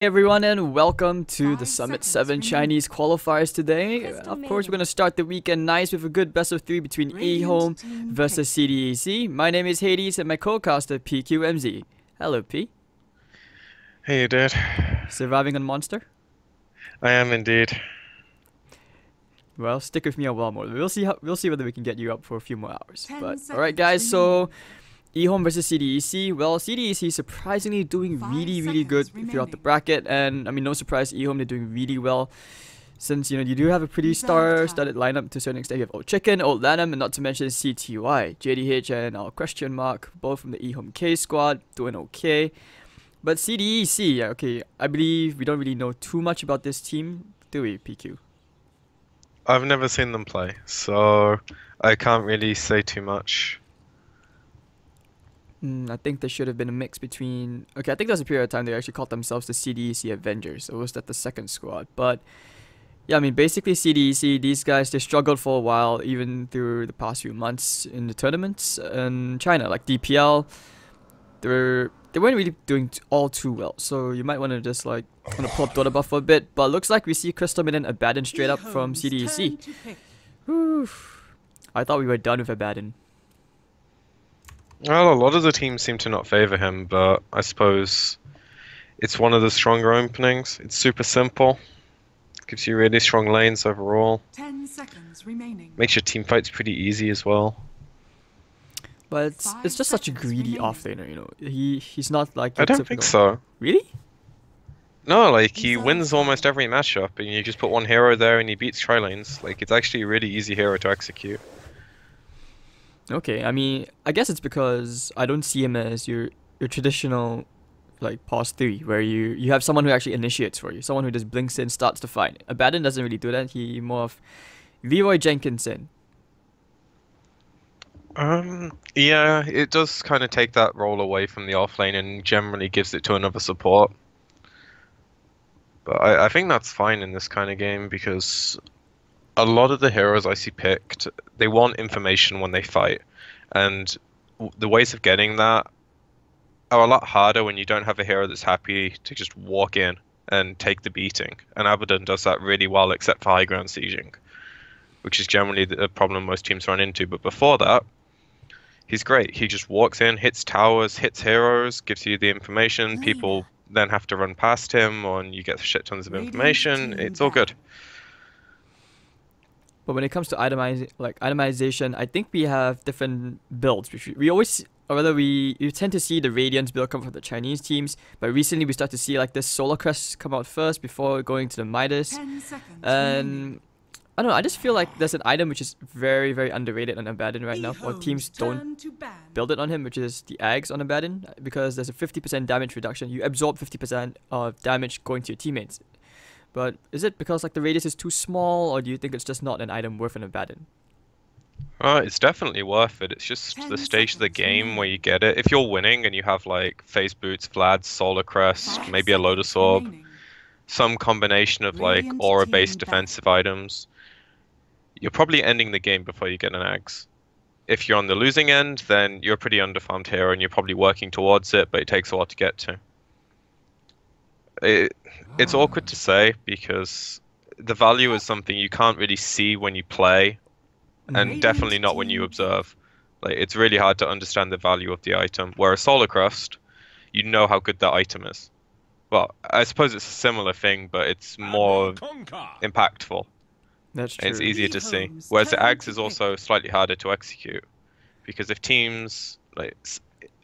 Hey everyone, and welcome to the Summit 7 Chinese qualifiers today. Of course, we're going to start the weekend nice with a good best of 3 between EHOME versus CDEC. My name is Hades and my co-caster PQMZ. Hello P. Hey, you did. Surviving on Monster? I am indeed. Well, stick with me a while more. We'll see whether we can get you up for a few more hours. But alright guys, so EHOME versus CDEC. Well, CDEC is surprisingly doing really good throughout the bracket, and I mean, no surprise, EHOME they're doing really well. Since you do have a pretty star-studded lineup to a certain extent. You have Old Chicken, Old Lanham, and not to mention CTY, JDH, and our question mark, both from the EHOME K squad, doing okay. But CDEC, yeah, okay, I believe we don't really know too much about this team, do we, PQ? I've never seen them play, so I can't really say too much. I think there should have been a mix between... Okay, I think there was a period of time they actually called themselves the CDEC Avengers. Or was that the second squad? But, yeah, I mean, basically CDEC, these guys, they struggled for a while, even through the past few months in the tournaments in China. Like DPL, they weren't really doing all too well. So you might want to just, like, pull up Dota buff for a bit. But looks like we see Crystal Midden Abaddon straight up from CDEC. Whew. I thought we were done with Abaddon. Well, a lot of the teams seem to not favor him, but I suppose it's one of the stronger openings. It's super simple. Gives you really strong lanes overall. 10 seconds remaining. Makes your team fights pretty easy as well. But it's just such a greedy offlaner, He's not like I don't think so. Really? No, like he wins almost every matchup, and you just put one hero there and he beats tri lanes. Like it's actually a really easy hero to execute. Okay, I mean, I guess it's because I don't see him as your traditional, like, pause 3, where you have someone who actually initiates for you, someone who just blinks in, starts the fight. Abaddon doesn't really do that, he more of Leroy Jenkinson. Yeah, it does kind of take that role away from the offlane and generally gives it to another support. But I think that's fine in this kind of game because a lot of the heroes I see picked, they want information when they fight, and the ways of getting that are a lot harder when you don't have a hero that's happy to just walk in and take the beating. And Abaddon does that really well, except for high ground sieging, which is generally the problem most teams run into. But before that, he's great. He just walks in, hits towers, hits heroes, gives you the information. People then have to run past him, and you get shit tons of information. It's all good. But when it comes to itemization, I think we have different builds. We always, or rather, you tend to see the Radiance build come from the Chinese teams. But recently, we start to see like this Solar Crest come out first before going to the Midas. And I don't know. I just feel like there's an item which is very underrated on Abaddon right now, or teams don't build it on him, which is the Ags on Abaddon, because there's a 50% damage reduction. You absorb 50% of damage going to your teammates. But is it because like the radius is too small, or do you think it's just not an item worth an Abaddon? It's definitely worth it. It's just the stage of the game where you get it. If you're winning and you have like Phase Boots, Vlad's, Solar Crest, maybe a Lotus Orb, some combination of like aura-based defensive items, you're probably ending the game before you get an Axe. If you're on the losing end, then you're a pretty underfarmed hero and you're probably working towards it, but it takes a while to get to. It's awkward to say because the value is something you can't really see when you play, and definitely not when you observe. Like it's really hard to understand the value of the item. Whereas Solar Crest, you know how good that item is. Well, I suppose it's a similar thing, but it's more impactful. That's true. And it's easier to see. Whereas the Axe is also slightly harder to execute because if teams like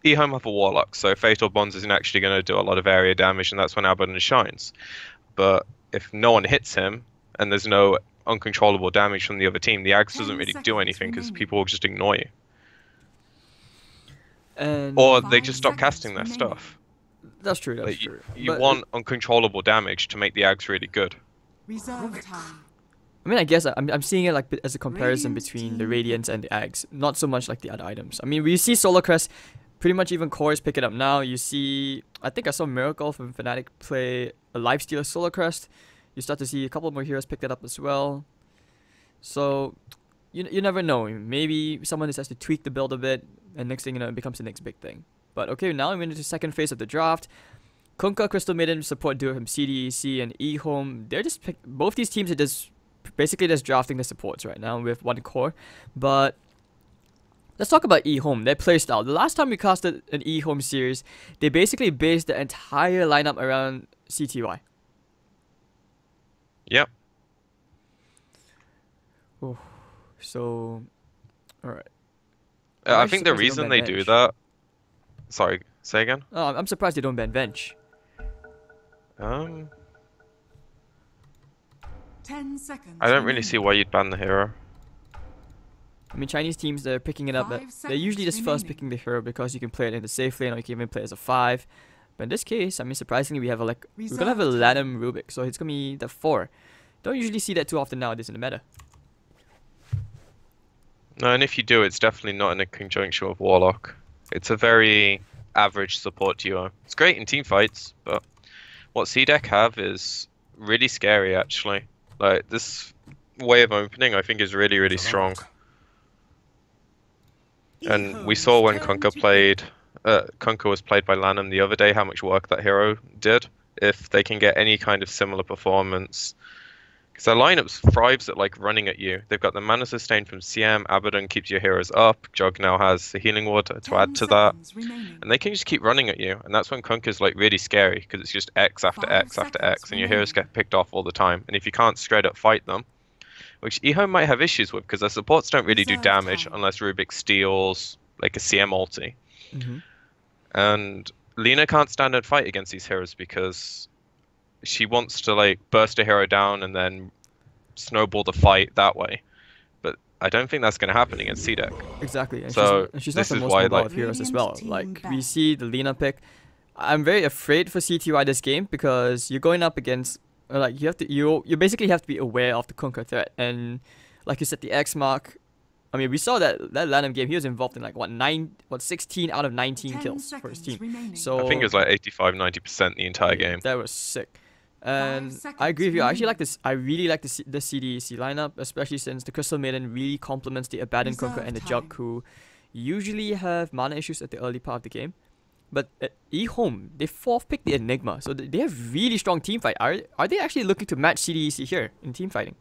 EHOME have a Warlock, so Fatal Bonds isn't actually going to do a lot of area damage, and that's when Abaddon shines. But if no one hits him, and there's no uncontrollable damage from the other team, the Axe doesn't really do anything because people will just ignore you. Or they just stop casting their stuff. That's true, that's true. You want uncontrollable damage to make the Axe really good. Reserve time. I mean, I guess I'm seeing it like as a comparison between the Radiance and the Ags, not so much like the other items. I mean, we see Solar Crest, pretty much even cores pick it up now. You see, I think I saw Miracle from Fnatic play a Lifestealer Solar Crest. You start to see a couple more heroes pick that up as well. So, you never know. Maybe someone just has to tweak the build a bit, and next thing you know, it becomes the next big thing. But okay, now I'm into the second phase of the draft. Kunkka, Crystal Maiden support duo from CDEC and EHOME. They're just both these teams are just basically just drafting the supports right now with one core. But let's talk about EHOME, their playstyle. The last time we casted an EHOME series, they basically based the entire lineup around CTY. Yep. Oh, so, alright. I think the reason they do that... Sorry, say again? Oh, I'm surprised they don't ban bench. 10 seconds. I don't really see why you'd ban the hero. I mean, Chinese teams, they're picking it up. They're usually just first picking the hero because you can play it in the safe lane or you can even play it as a 5. But in this case, I mean, surprisingly, we're gonna have a Lanham Rubik, so it's gonna be the 4. Don't usually see that too often nowadays in the meta. No, and if you do, it's definitely not in a conjunction with Warlock. It's a very average support duo. It's great in team fights, but what CDEC have is really scary, actually. Like, this way of opening, I think, is really, really strong. And we saw when Kunkka was played by Lanham the other day, how much work that hero did. If they can get any kind of similar performance, because their lineup thrives at like running at you. They've got the mana sustain from CM, Abaddon keeps your heroes up, Jug now has the healing ward to add to that, and they can just keep running at you. And that's when Kunkka's like really scary, because it's just X after X after X, and your heroes get picked off all the time. And if you can't straight up fight them, which EHOME might have issues with, because their supports don't really do damage unless Rubik steals like a CM ulti. And Lina can't stand and fight against these heroes because she wants to like burst a hero down and then snowball the fight that way. But I don't think that's going to happen against CDEC. Exactly. And so she's not the most mobile of heroes as well. Like, we see the Lina pick. I'm very afraid for CTY this game because you're going up against... Like, you basically have to be aware of the Kunkka threat. And like you said, the X mark... I mean, we saw that Lanham game, he was involved in like, 16 out of 19 kills for his team. So I think it was like 85-90% the entire game. That was sick. And I agree with you. I actually like this. I really like the CDEC lineup, especially since the Crystal Maiden really complements the Abaddon Kunkka and the Jug, who usually have mana issues at the early part of the game. But at EHOME, they 4th picked the Enigma, so they have really strong team fight. Are they actually looking to match CDEC here in team fighting?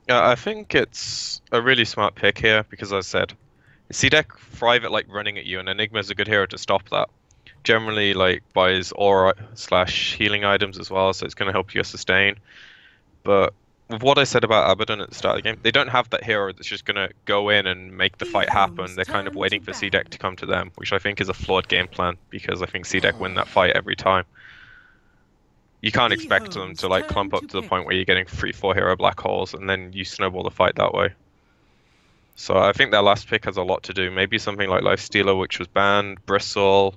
Yeah, I think it's a really smart pick here because, as I said, CDEC thrive at like running at you, and Enigma's a good hero to stop that. Generally, like, buys aura/healing items as well, so it's going to help you sustain. But with what I said about Abaddon at the start of the game, they don't have that hero that's just going to go in and make the fight happen. They're kind of waiting for CDEC to come to them, which I think is a flawed game plan, because I think CDEC win that fight every time. You can't expect them to like clump up to the point where you're getting 3-4 hero black holes, and then you snowball the fight that way. So I think their last pick has a lot to do. Maybe something like Lifestealer, which was banned, Bristle.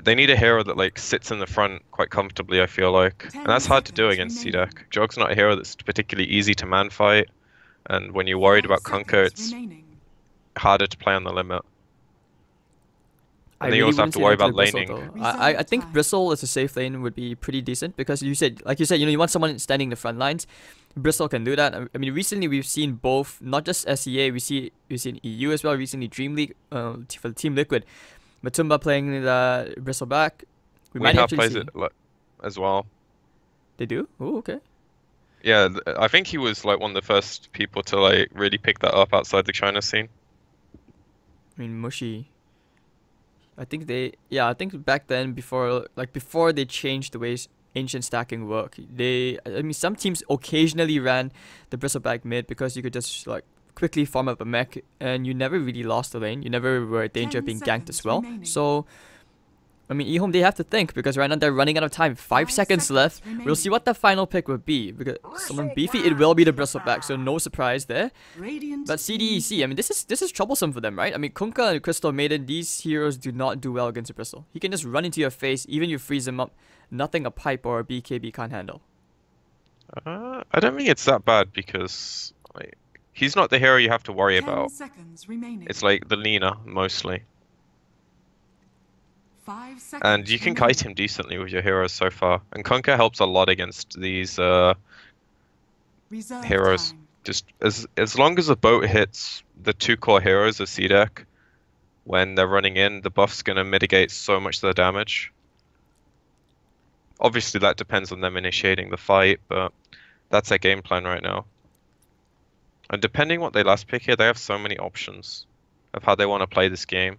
They need a hero that like sits in the front quite comfortably, I feel like. And that's hard to do against CDEC. Jog's not a hero that's particularly easy to man fight, and when you're worried about Kunkka, it's harder to play on the limit. And then you also have to worry about laning. I think Bristle as a safe lane would be pretty decent, because like you said, you want someone standing in the front lines. Bristle can do that. I mean, recently we've seen both, not just SEA, we've seen EU as well. Recently, Dream League for Team Liquid. Matumba playing the Bristle back. We might actually plays it as well. They do? Oh, okay. Yeah, I think he was like one of the first people to like really pick that up outside the China scene. I mean, Mushi. I think back then, before they changed the ways ancient stacking work, some teams occasionally ran the bristleback mid because you could just like quickly farm up a mech and you never really lost the lane. You never were in danger of being ganked as well. So, I mean, EHOME, they have to think, because right now they're running out of time. 5 seconds left. We'll see what the final pick will be. Because someone beefy, it will be the bristleback, so no surprise there. But CDEC, I mean, this is troublesome for them, right? I mean, Kunkka and Crystal Maiden, these heroes do not do well against a Bristle. He can just run into your face, even if you freeze him up. Nothing a pipe or a BKB can't handle. I don't think it's that bad, because like, he's not the hero you have to worry about. It's like the Lina, mostly. 5 seconds And you can kite him decently with your heroes so far. And Kunkka helps a lot against these heroes. Just as long as the boat hits the 2 core heroes of CDEC, when they're running in, the buff's going to mitigate so much of the damage. Obviously, that depends on them initiating the fight, but that's their game plan right now. And depending what they last pick here, they have so many options of how they want to play this game.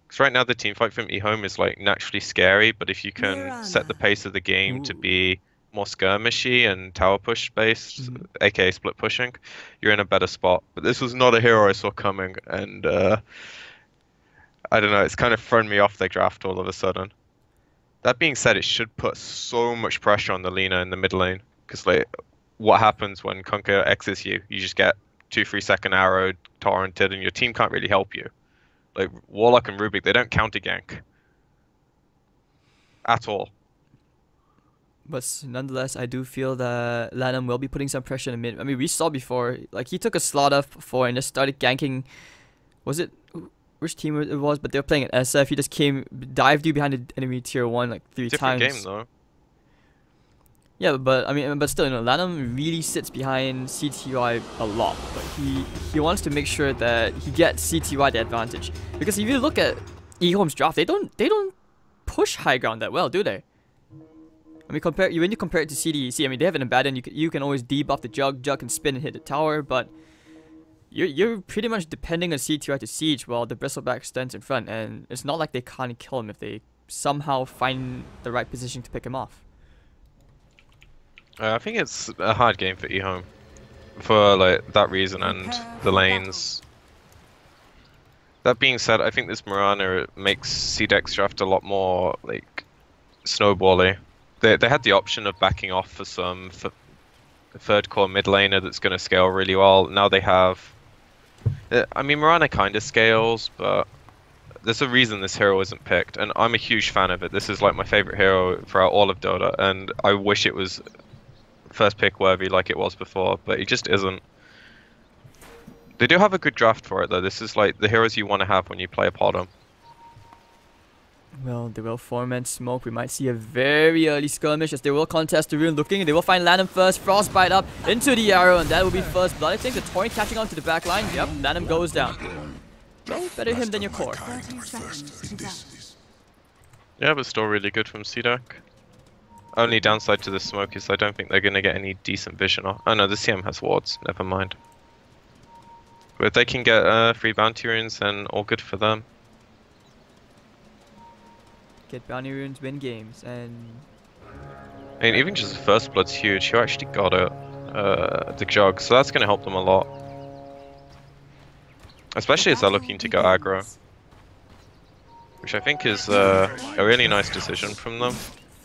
Because right now the team fight from EHOME is like naturally scary, but if you can set the pace of the game to be more skirmishy and tower push based, aka split pushing, you're in a better spot. But this was not a hero I saw coming, and I don't know, it's kind of thrown me off their draft all of a sudden. That being said, it should put so much pressure on the Lina in the mid lane, because like, what happens when Kunkka X's you? You just get 2-3 second arrowed, torrented, and your team can't really help you. Like Warlock and Rubik, they don't counter gank at all. But nonetheless, I do feel that Lanham will be putting some pressure in the mid. I mean, we saw before, like he took a slot off before and just started ganking. Was it which team it was? But they were playing at SF. He just dived you behind the enemy tier 1 like 3 Different times. game though. Yeah, but I mean, but still, you know, Lanham really sits behind CTY a lot. But he wants to make sure that he gets CTY the advantage. Because if you look at EHOME's draft, they don't push high ground that well, do they? I mean, when you compare it to CDEC, I mean, they have an Abaddon. You can always debuff the Jug can spin and hit the tower, but you're pretty much depending on CTY to siege while the Bristleback stands in front, and it's not like they can't kill him if they somehow find the right position to pick him off. I think it's a hard game for EHOME for like that reason and the lanes. That being said, I think this Mirana makes CDEC's draft a lot more like snowbally. They had the option of backing off for some third core mid laner that's going to scale really well. Now they have. I mean, Mirana kind of scales, but there's a reason this hero isn't picked, and I'm a huge fan of it. This is like my favorite hero throughout all of Dota, and I wish it was first pick worthy like it was before, but it just isn't. They do have a good draft for it though. This is like the heroes you want to have when you play a Potom. Well, they will form and smoke. We might see a very early skirmish as they will contest the rune looking. They will find Lanham first. Frostbite up into the arrow, and that will be first blood. I think the Torrent catching on to the back line. Yep, Lanham goes down. Well, better him than your core. 30 seconds to go. Yeah, but still really good from CDEC. Only downside to the smoke is I don't think they're going to get any decent vision off. Oh no, the CM has wards, never mind. But if they can get free bounty runes, then all good for them. Get bounty runes, win games, and... I mean, even just the first blood's huge. You actually got it, the Jug, so that's going to help them a lot. Especially as they're looking to go aggro. Which I think is a really nice decision from them.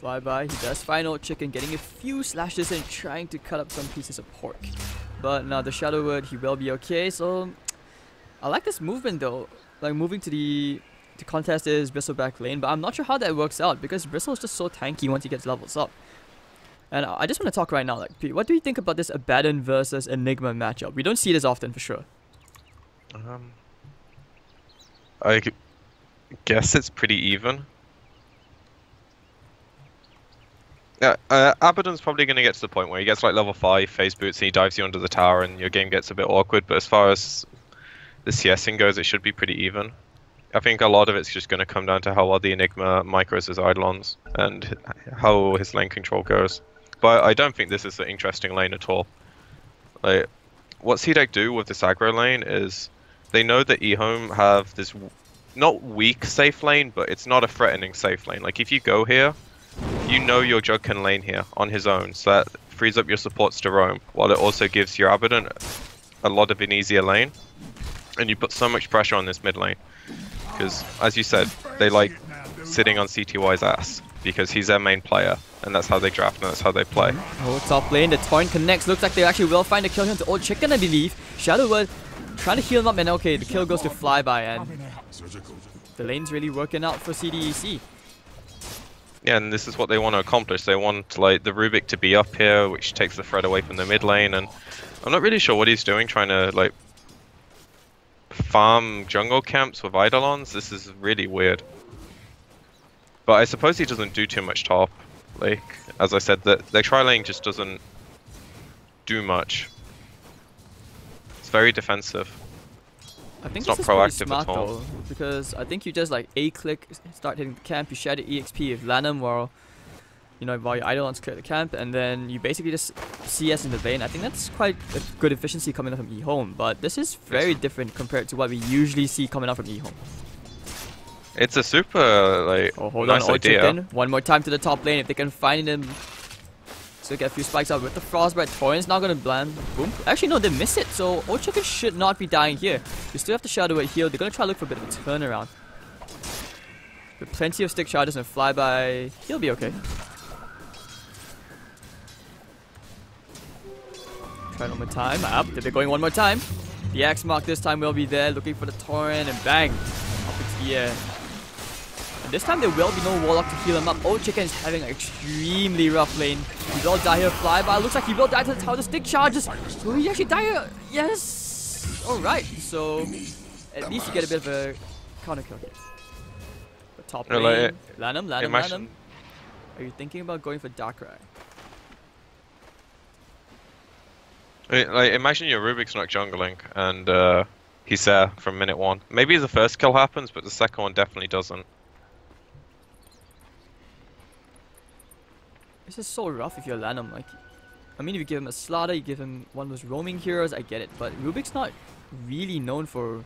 Flyby, he does find old chicken, getting a few slashes and trying to cut up some pieces of pork. But now the Shadowwood, he will be okay. So I like this movement though, like moving to the contest is Bristleback lane, but I'm not sure how that works out because Bristle is just so tanky once he gets levels up. And I just want to talk right now, like, what do you think about this Abaddon versus Enigma matchup? We don't see this often for sure. I guess it's pretty even. Yeah, Abaddon's probably going to get to the point where he gets like level 5 phase boots and he dives you under the tower and your game gets a bit awkward, but as far as the CSing goes, it should be pretty even. I think a lot of it's just going to come down to how well the Enigma micros his Eidolons and how his lane control goes. But I don't think this is an interesting lane at all. Like, what CDEC do with this aggro lane is they know that EHOME have this not weak safe lane, but it's not a threatening safe lane. Like if you go here, you know your Jug can lane here on his own, so that frees up your supports to roam, while it also gives your Abaddon a lot of an easier lane. And you put so much pressure on this mid lane. Because, as you said, they like sitting on CTY's ass, because he's their main player, and that's how they draft, and that's how they play. Oh, top lane, the Torrent connects. Looks like they actually will find a kill here to Old Chicken, I believe. Shadowwood trying to heal him up, and okay, the kill goes to Flyby, and the lane's really working out for CDEC. Yeah, and this is what they want to accomplish. They want like the Rubik to be up here, which takes the threat away from the mid lane, and I'm not really sure what he's doing, trying to like farm jungle camps with Eidolons. This is really weird. But I suppose he doesn't do too much top. Like, as I said, their tri-lane just doesn't do much. It's very defensive. I think It's this not is pretty proactive smart at all. though, because I think you just like A-click, start hitting the camp, you share the EXP with Lanham while, you know, while your Eidolons clear the camp, and then you basically just CS in the lane. I think that's quite a good efficiency coming out from EHOME, but this is very different compared to what we usually see coming out from EHOME. It's a super like Oh, hold nice on, Old idea. Chicken. One more time to the top lane if they can find him. So get a few spikes out with the Frostbite. Torrent's not gonna land. Boom. Actually, no, they miss it. So Old Chicken should not be dying here. You still have to Shadow Wave heal. They're gonna try to look for a bit of a turnaround. With plenty of stick charges and flyby, he'll be okay. Try one more time. Up. They're going one more time. The X mark this time will be there, looking for the Torrent, and bang, up into the air. And this time there will be no Warlock to heal him up. Old Chicken is having an extremely rough lane. He will die here, flyby. Looks like he will die to the tower. The stick charges. Will he actually die here? Yes. All right. So at least you get a bit of a counter kill here. But top No, lane, like, Lanham. imagine- Are you thinking about going for Darkrai? Like, imagine your Rubik's not jungling and he's there from minute 1. Maybe the first kill happens, but the second one definitely doesn't. This is so rough if you're Lanham. Like, I mean, if you give him a Slaughter, you give him one of those roaming heroes, I get it. But Rubik's not really known for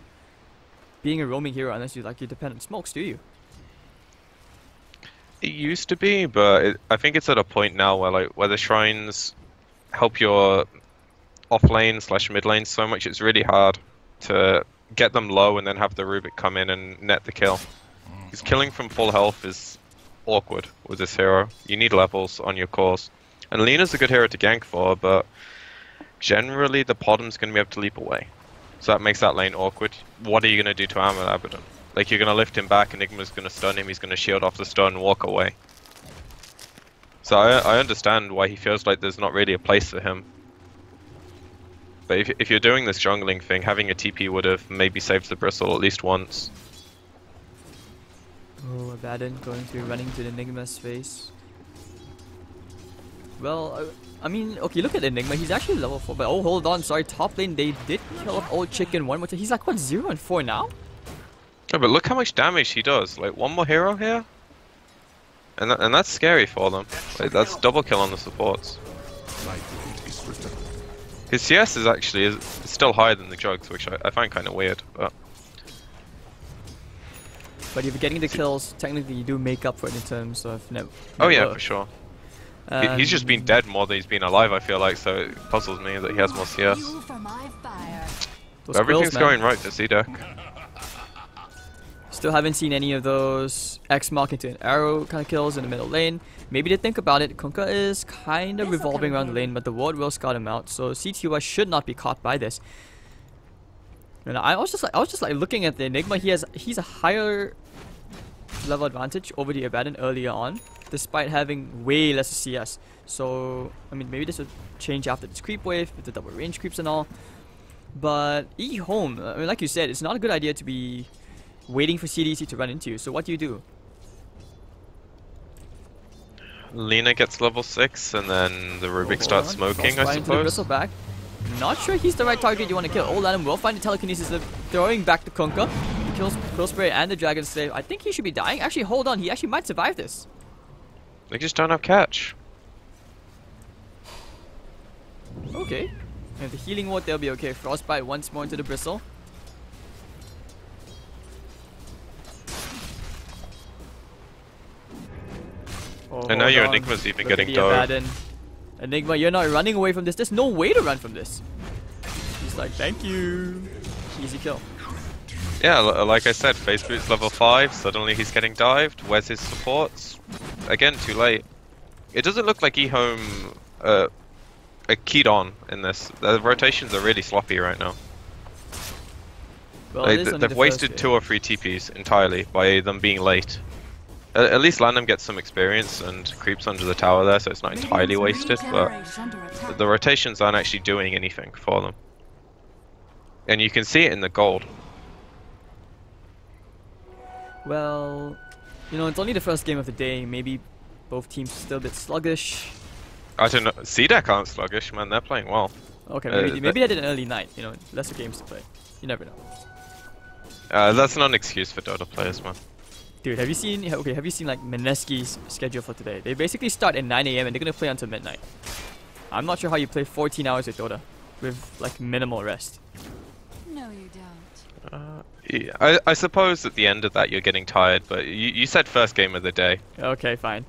being a roaming hero unless you depend on smokes, do you? It used to be, but I think it's at a point now where the shrines help your off lane / mid lane so much, it's really hard to get them low and then have the Rubik come in and net the kill. Because killing from full health is awkward with this hero. You need levels on your cores. And Lena's a good hero to gank for, but generally the Podm's going to be able to leap away. So that makes that lane awkward. What are you going to do to Abaddon? Like, you're going to lift him back, Enigma's going to stun him, he's going to shield off the stun and walk away. So I understand why he feels like there's not really a place for him. But if you're doing this jungling thing, having a TP would have maybe saved the Bristle at least once. Oh, Abaddon going to be running to the Enigma's face. Well, I mean, okay, look at Enigma. He's actually level 4. But oh, hold on. Sorry, top lane, they did kill off Old Chicken one more time. He's like, what, 0 and 4 now? Yeah, but look how much damage he does. Like, one more hero here? And that's scary for them. Like, that's double kill on the supports. His CS is actually still higher than the Jugs, which I find kind of weird. But if you're getting the kills, technically you do make up for it in terms of net. oh yeah, worth. for sure. He's just been dead more than he's been alive, I feel like, so it puzzles me that he has more CS. Those Everything's quills, man. going right for CDEC. Still haven't seen any of those X mark into an arrow kind of kills in the middle lane. Maybe they think about it. Kunkka is kind of revolving around the lane, but the ward will scout him out. So CTY should not be caught by this. And I was just like looking at the Enigma. He's a higher level advantage over the Abaddon earlier on, despite having way less CS. So I mean, maybe this will change after this creep wave with the double range creeps and all. But EHOME, I mean, like you said, it's not a good idea to be waiting for CDEC to run into you. So what do? Lena gets level 6, and then the Rubik starts smoking, I Into the suppose. Bristle back. Not sure he's the right target you want to kill. Old Adam will find the telekinesis, throwing back the Kunkka. He kills Quill Spray and the Dragon Slave. I think he should be dying. Actually, hold on. He actually might survive this. They just don't have catch. Okay. And the healing ward, they'll be okay. Frostbite once more into the Bristle. Oh, And now hold your on. Enigma's even Look at getting the dove. Abaddon. Enigma, you're not running away from this. There's no way to run from this. He's like, thank you. Easy kill. Yeah, like I said, Phase Boot's level 5, suddenly he's getting dived. Where's his supports? Again, too late. It doesn't look like EHOME are keyed on in this. The rotations are really sloppy right now. Well, Like, it is only they've the wasted first 2 or 3 TPs entirely by them being late. At least Lanham gets some experience and creeps under the tower there, so it's not entirely wasted, but the rotations aren't actually doing anything for them. And you can see it in the gold. Well, you know, it's only the first game of the day. Maybe both teams are still a bit sluggish. I don't know. CDEC aren't sluggish, man. They're playing well. Okay, maybe they did an early night. You know, lesser games to play. You never know. That's not an excuse for Dota players, man. Dude, have you seen like Mineski's schedule for today? They basically start at 9 AM and they're gonna play until midnight. I'm not sure how you play 14 hours of Dota with like minimal rest. No, you don't. Yeah, I suppose at the end of that you're getting tired, but you said first game of the day. Okay, fine.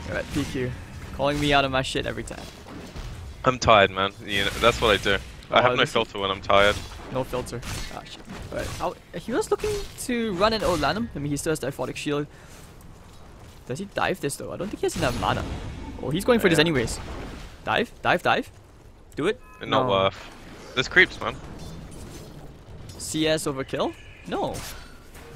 Alright, PQ. Calling me out of my shit every time. I'm tired, man. You know, that's what I do. I have no this- filter when I'm tired. No filter. Ah, shit. Alright, he was looking to run an Olanum. I mean, he still has Diaphotic Shield. Does he dive this though? I don't think he has enough mana. Oh, he's going for this Yeah. anyways. Dive, dive, dive. Do it. Not No. worth. There's creeps, man. CS over kill? No.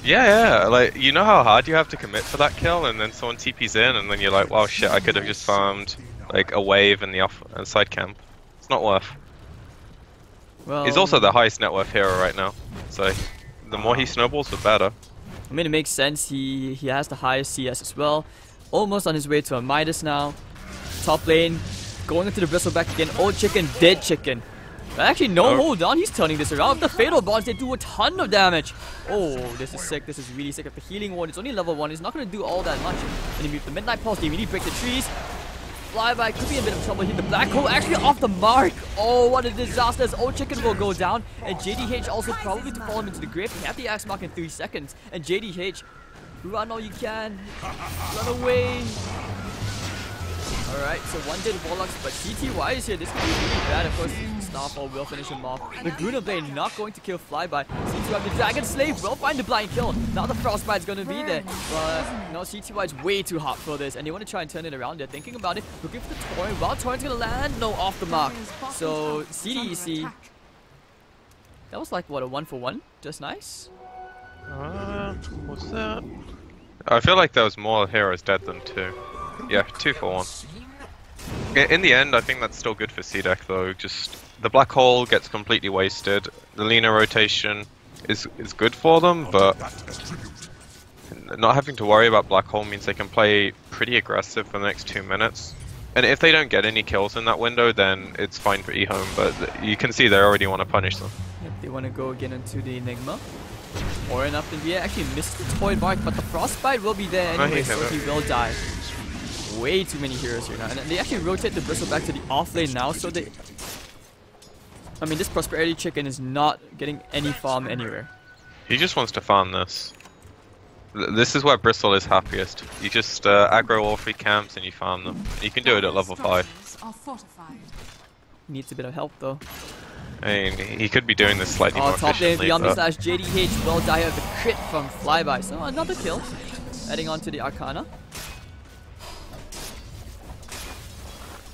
Yeah, like, you know how hard you have to commit for that kill, and then someone TP's in, and then you're like, wow, shit, I could have just farmed, like, a wave in the side camp. It's not worth. Well, He's also the highest net worth hero right now, so the more he snowballs, the better. I mean, it makes sense. He has the highest CS as well. Almost on his way to a Midas now. Top lane, going into the Bristleback again. Old chicken, dead chicken. Actually, no, Oh. hold on. He's turning this around. The Fatal Bonds, they do a ton of damage. Oh, this is sick. This is really sick. If the healing ward, it's only level 1. It's not going to do all that much. And the Midnight Pulse, they really break the trees. Flyby could be in a bit of trouble here. The Black Hole actually off the mark. Oh, what a disaster. Old Chicken will go down. And JDH also probably to fall him into the grave. He had the Axe Mark in 3 seconds. And JDH, run all you can. Run away. Alright, so one dead Warlocks, but CTY is here. This could be really bad. Of course, Starfall will finish him off. The Gruner Blade not going to kill Flyby. CTY, the Dragon Slave will find the blind kill. Now the Frostbite's going to be there. But no, CTY is way too hot for this, and they want to try and turn it around. They're thinking about it. Looking for the Torrent. Well, Torrent's going to land. No, off the mark. So CDEC, that was like, what, a 1-for-1? Just nice. What's that? I feel like there was more heroes dead than 2. Yeah, 2 for 1. In the end, I think that's still good for CDEC though. Just the Black Hole gets completely wasted. The Lina rotation is good for them, but not having to worry about Black Hole means they can play pretty aggressive for the next 2 minutes. And if they don't get any kills in that window, then it's fine for EHOME, but you can see they already want to punish them. Yep, they want to go again into the Enigma. Or enough in the air. Actually missed the Toy Mark, but the Frostbite will be there Oh, anyway, he so hit he it. will die. Way too many heroes here now. And they actually rotate the Bristle back to the off lane now, so they... I mean, this Prosperity Chicken is not getting any farm anywhere. He just wants to farm this. This is where Bristle is happiest. You just aggro all 3 camps and you farm them. You can do it at level 5. Structures are fortified. Needs a bit of help though. I mean, he could be doing this slightly Oh, more top lane, efficiently, Yami but slash JDH will die of the crit from Flyby. So another kill. Adding on to the Arcana.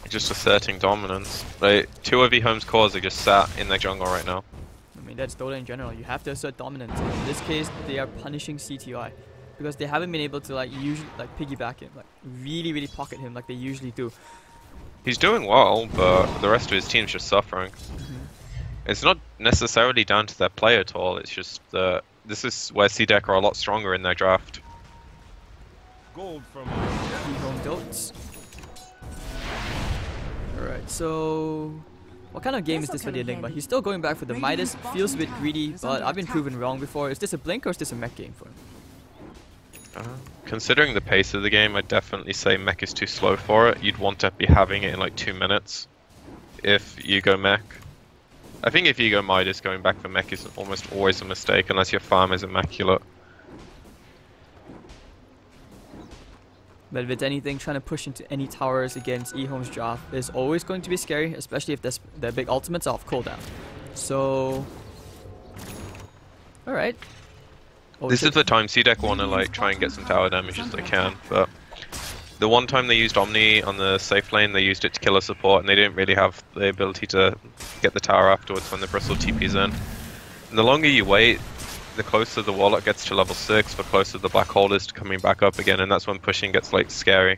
just asserting dominance. Like, 2 of EHOME's cores are just sat in their jungle right now. I mean, that's Dota in general. You have to assert dominance. In this case, they are punishing CTI because they haven't been able to piggyback him, like really pocket him like they usually do. He's doing well, but the rest of his team's just suffering. It's not necessarily down to their play at all. It's just this is where CDEC are a lot stronger in their draft. Gold from EHOME Dotes. Alright, so what kind of game is this for the Enigma? He's still going back for the Midas, feels a bit greedy, but I've been proven wrong before. Is this a blink or is this a mech game for him? Considering the pace of the game, I'd definitely say mech is too slow for it. You'd want to be having it in like 2 minutes if you go mech. I think if you go Midas, going back for mech is almost always a mistake unless your farm is immaculate. But with anything, trying to push into any towers against EHOME's draft is always going to be scary, especially if their big ultimates are off cooldown. So, alright. This is the time CDEC want to like try and get some tower damage as they can, but the one time they used Omni on the safe lane, they used it to kill a support, and they didn't really have the ability to get the tower afterwards when the Bristle TP's in. And the longer you wait, the closer the Warlock gets to level 6, the closer the Black Hole is to coming back up again, and that's when pushing gets like scary.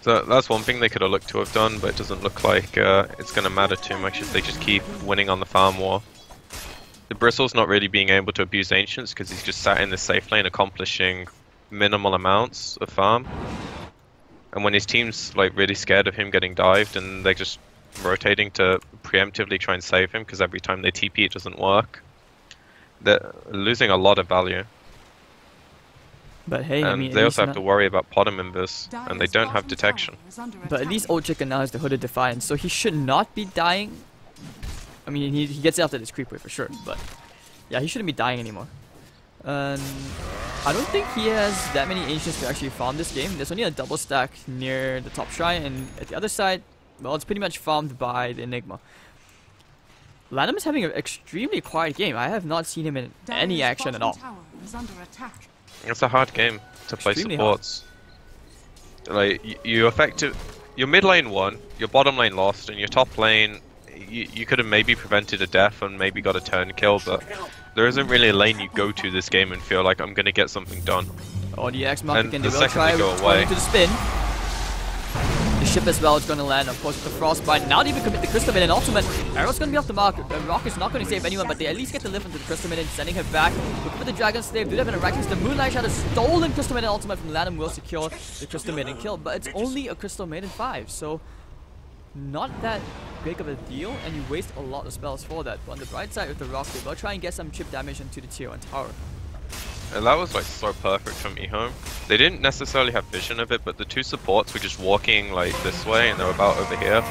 So that's one thing they could have looked to have done, but it doesn't look like it's going to matter too much if they just keep winning on the farm war. The Bristle's not really being able to abuse Ancients because he's just sat in the safe lane accomplishing minimal amounts of farm. And when his team's like really scared of him getting dived and they're just rotating to preemptively try and save him, because every time they TP it doesn't work. They're losing a lot of value. But hey, And I mean, they also have to worry about Potom Invis, and they don't have Dyer's detection. bottom tower is under But at attack. least Old Chicken now has the Hooded Defiance, so he should not be dying. I mean, he gets it after this creep wave for sure, but yeah, he shouldn't be dying anymore. I don't think he has that many Ancients to actually farm this game. There's only a double stack near the top shrine, and at the other side, well, it's pretty much farmed by the Enigma. Lanham is having an extremely quiet game. I have not seen him in any Dyer's action at bottom all. tower is under attack. It's a hard game to play Extremely supports. Like, you effective, your mid lane won, your bottom lane lost, and your top lane, you could have maybe prevented a death and maybe got a turn kill, but there isn't really a lane you go to this game and feel like I'm gonna get something done. Oh, the X mark And again. the They will second try they go going away- into the spin. The ship as well is going to land, of course, with the Frostbite. Now they even commit the Crystal Maiden ultimate. Arrow's going to be off the mark. Rock is not going to save anyone, but they at least get to live into the Crystal Maiden, sending her back. Look at the Dragon Slave. Do have an Arachnis. The Moonlight Shadow stolen Crystal Maiden ultimate from Lanham will secure the Crystal Maiden kill, but it's only a Crystal Maiden 5, so not that big of a deal, and you waste a lot of spells for that. But on the bright side with the Rock, they will try and get some chip damage into the tier 1 tower. And that was like so perfect from EHOME. They didn't necessarily have vision of it, but the two supports were just walking like this way and they were about over here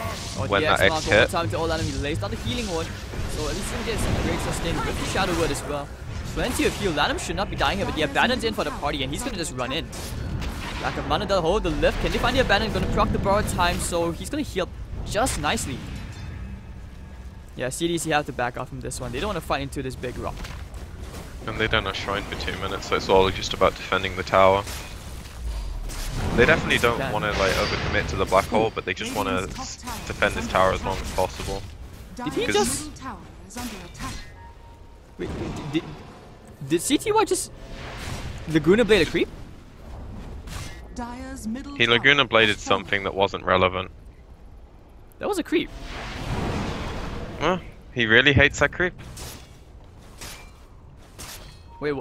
when that X hit. Time to all enemy lays down the healing one, so at least he gets some great sustain with the Shadow Word as well. Plenty of heal. Lanham should not be dying here, but the Abandon's in for the party and he's gonna just run in. Lack of mana, they'll hold the lift. Can they find the Abandon? Gonna proc the borrowed time, so he's gonna heal just nicely. Yeah, CDC have to back off from this one. They don't want to fight into this big rock. And they don't have Shrine for 2 minutes, so it's all just about defending the tower. They definitely don't want to like overcommit to the black hole, but they just want to defend this tower as long as possible. Did he Dyer's just- middle tower is under attack. Wait, did CTY just Laguna Blade a creep? Dyer's middle He tower Laguna bladed has fallen. something that wasn't relevant. That was a creep. Well, he really hates that creep. Wait,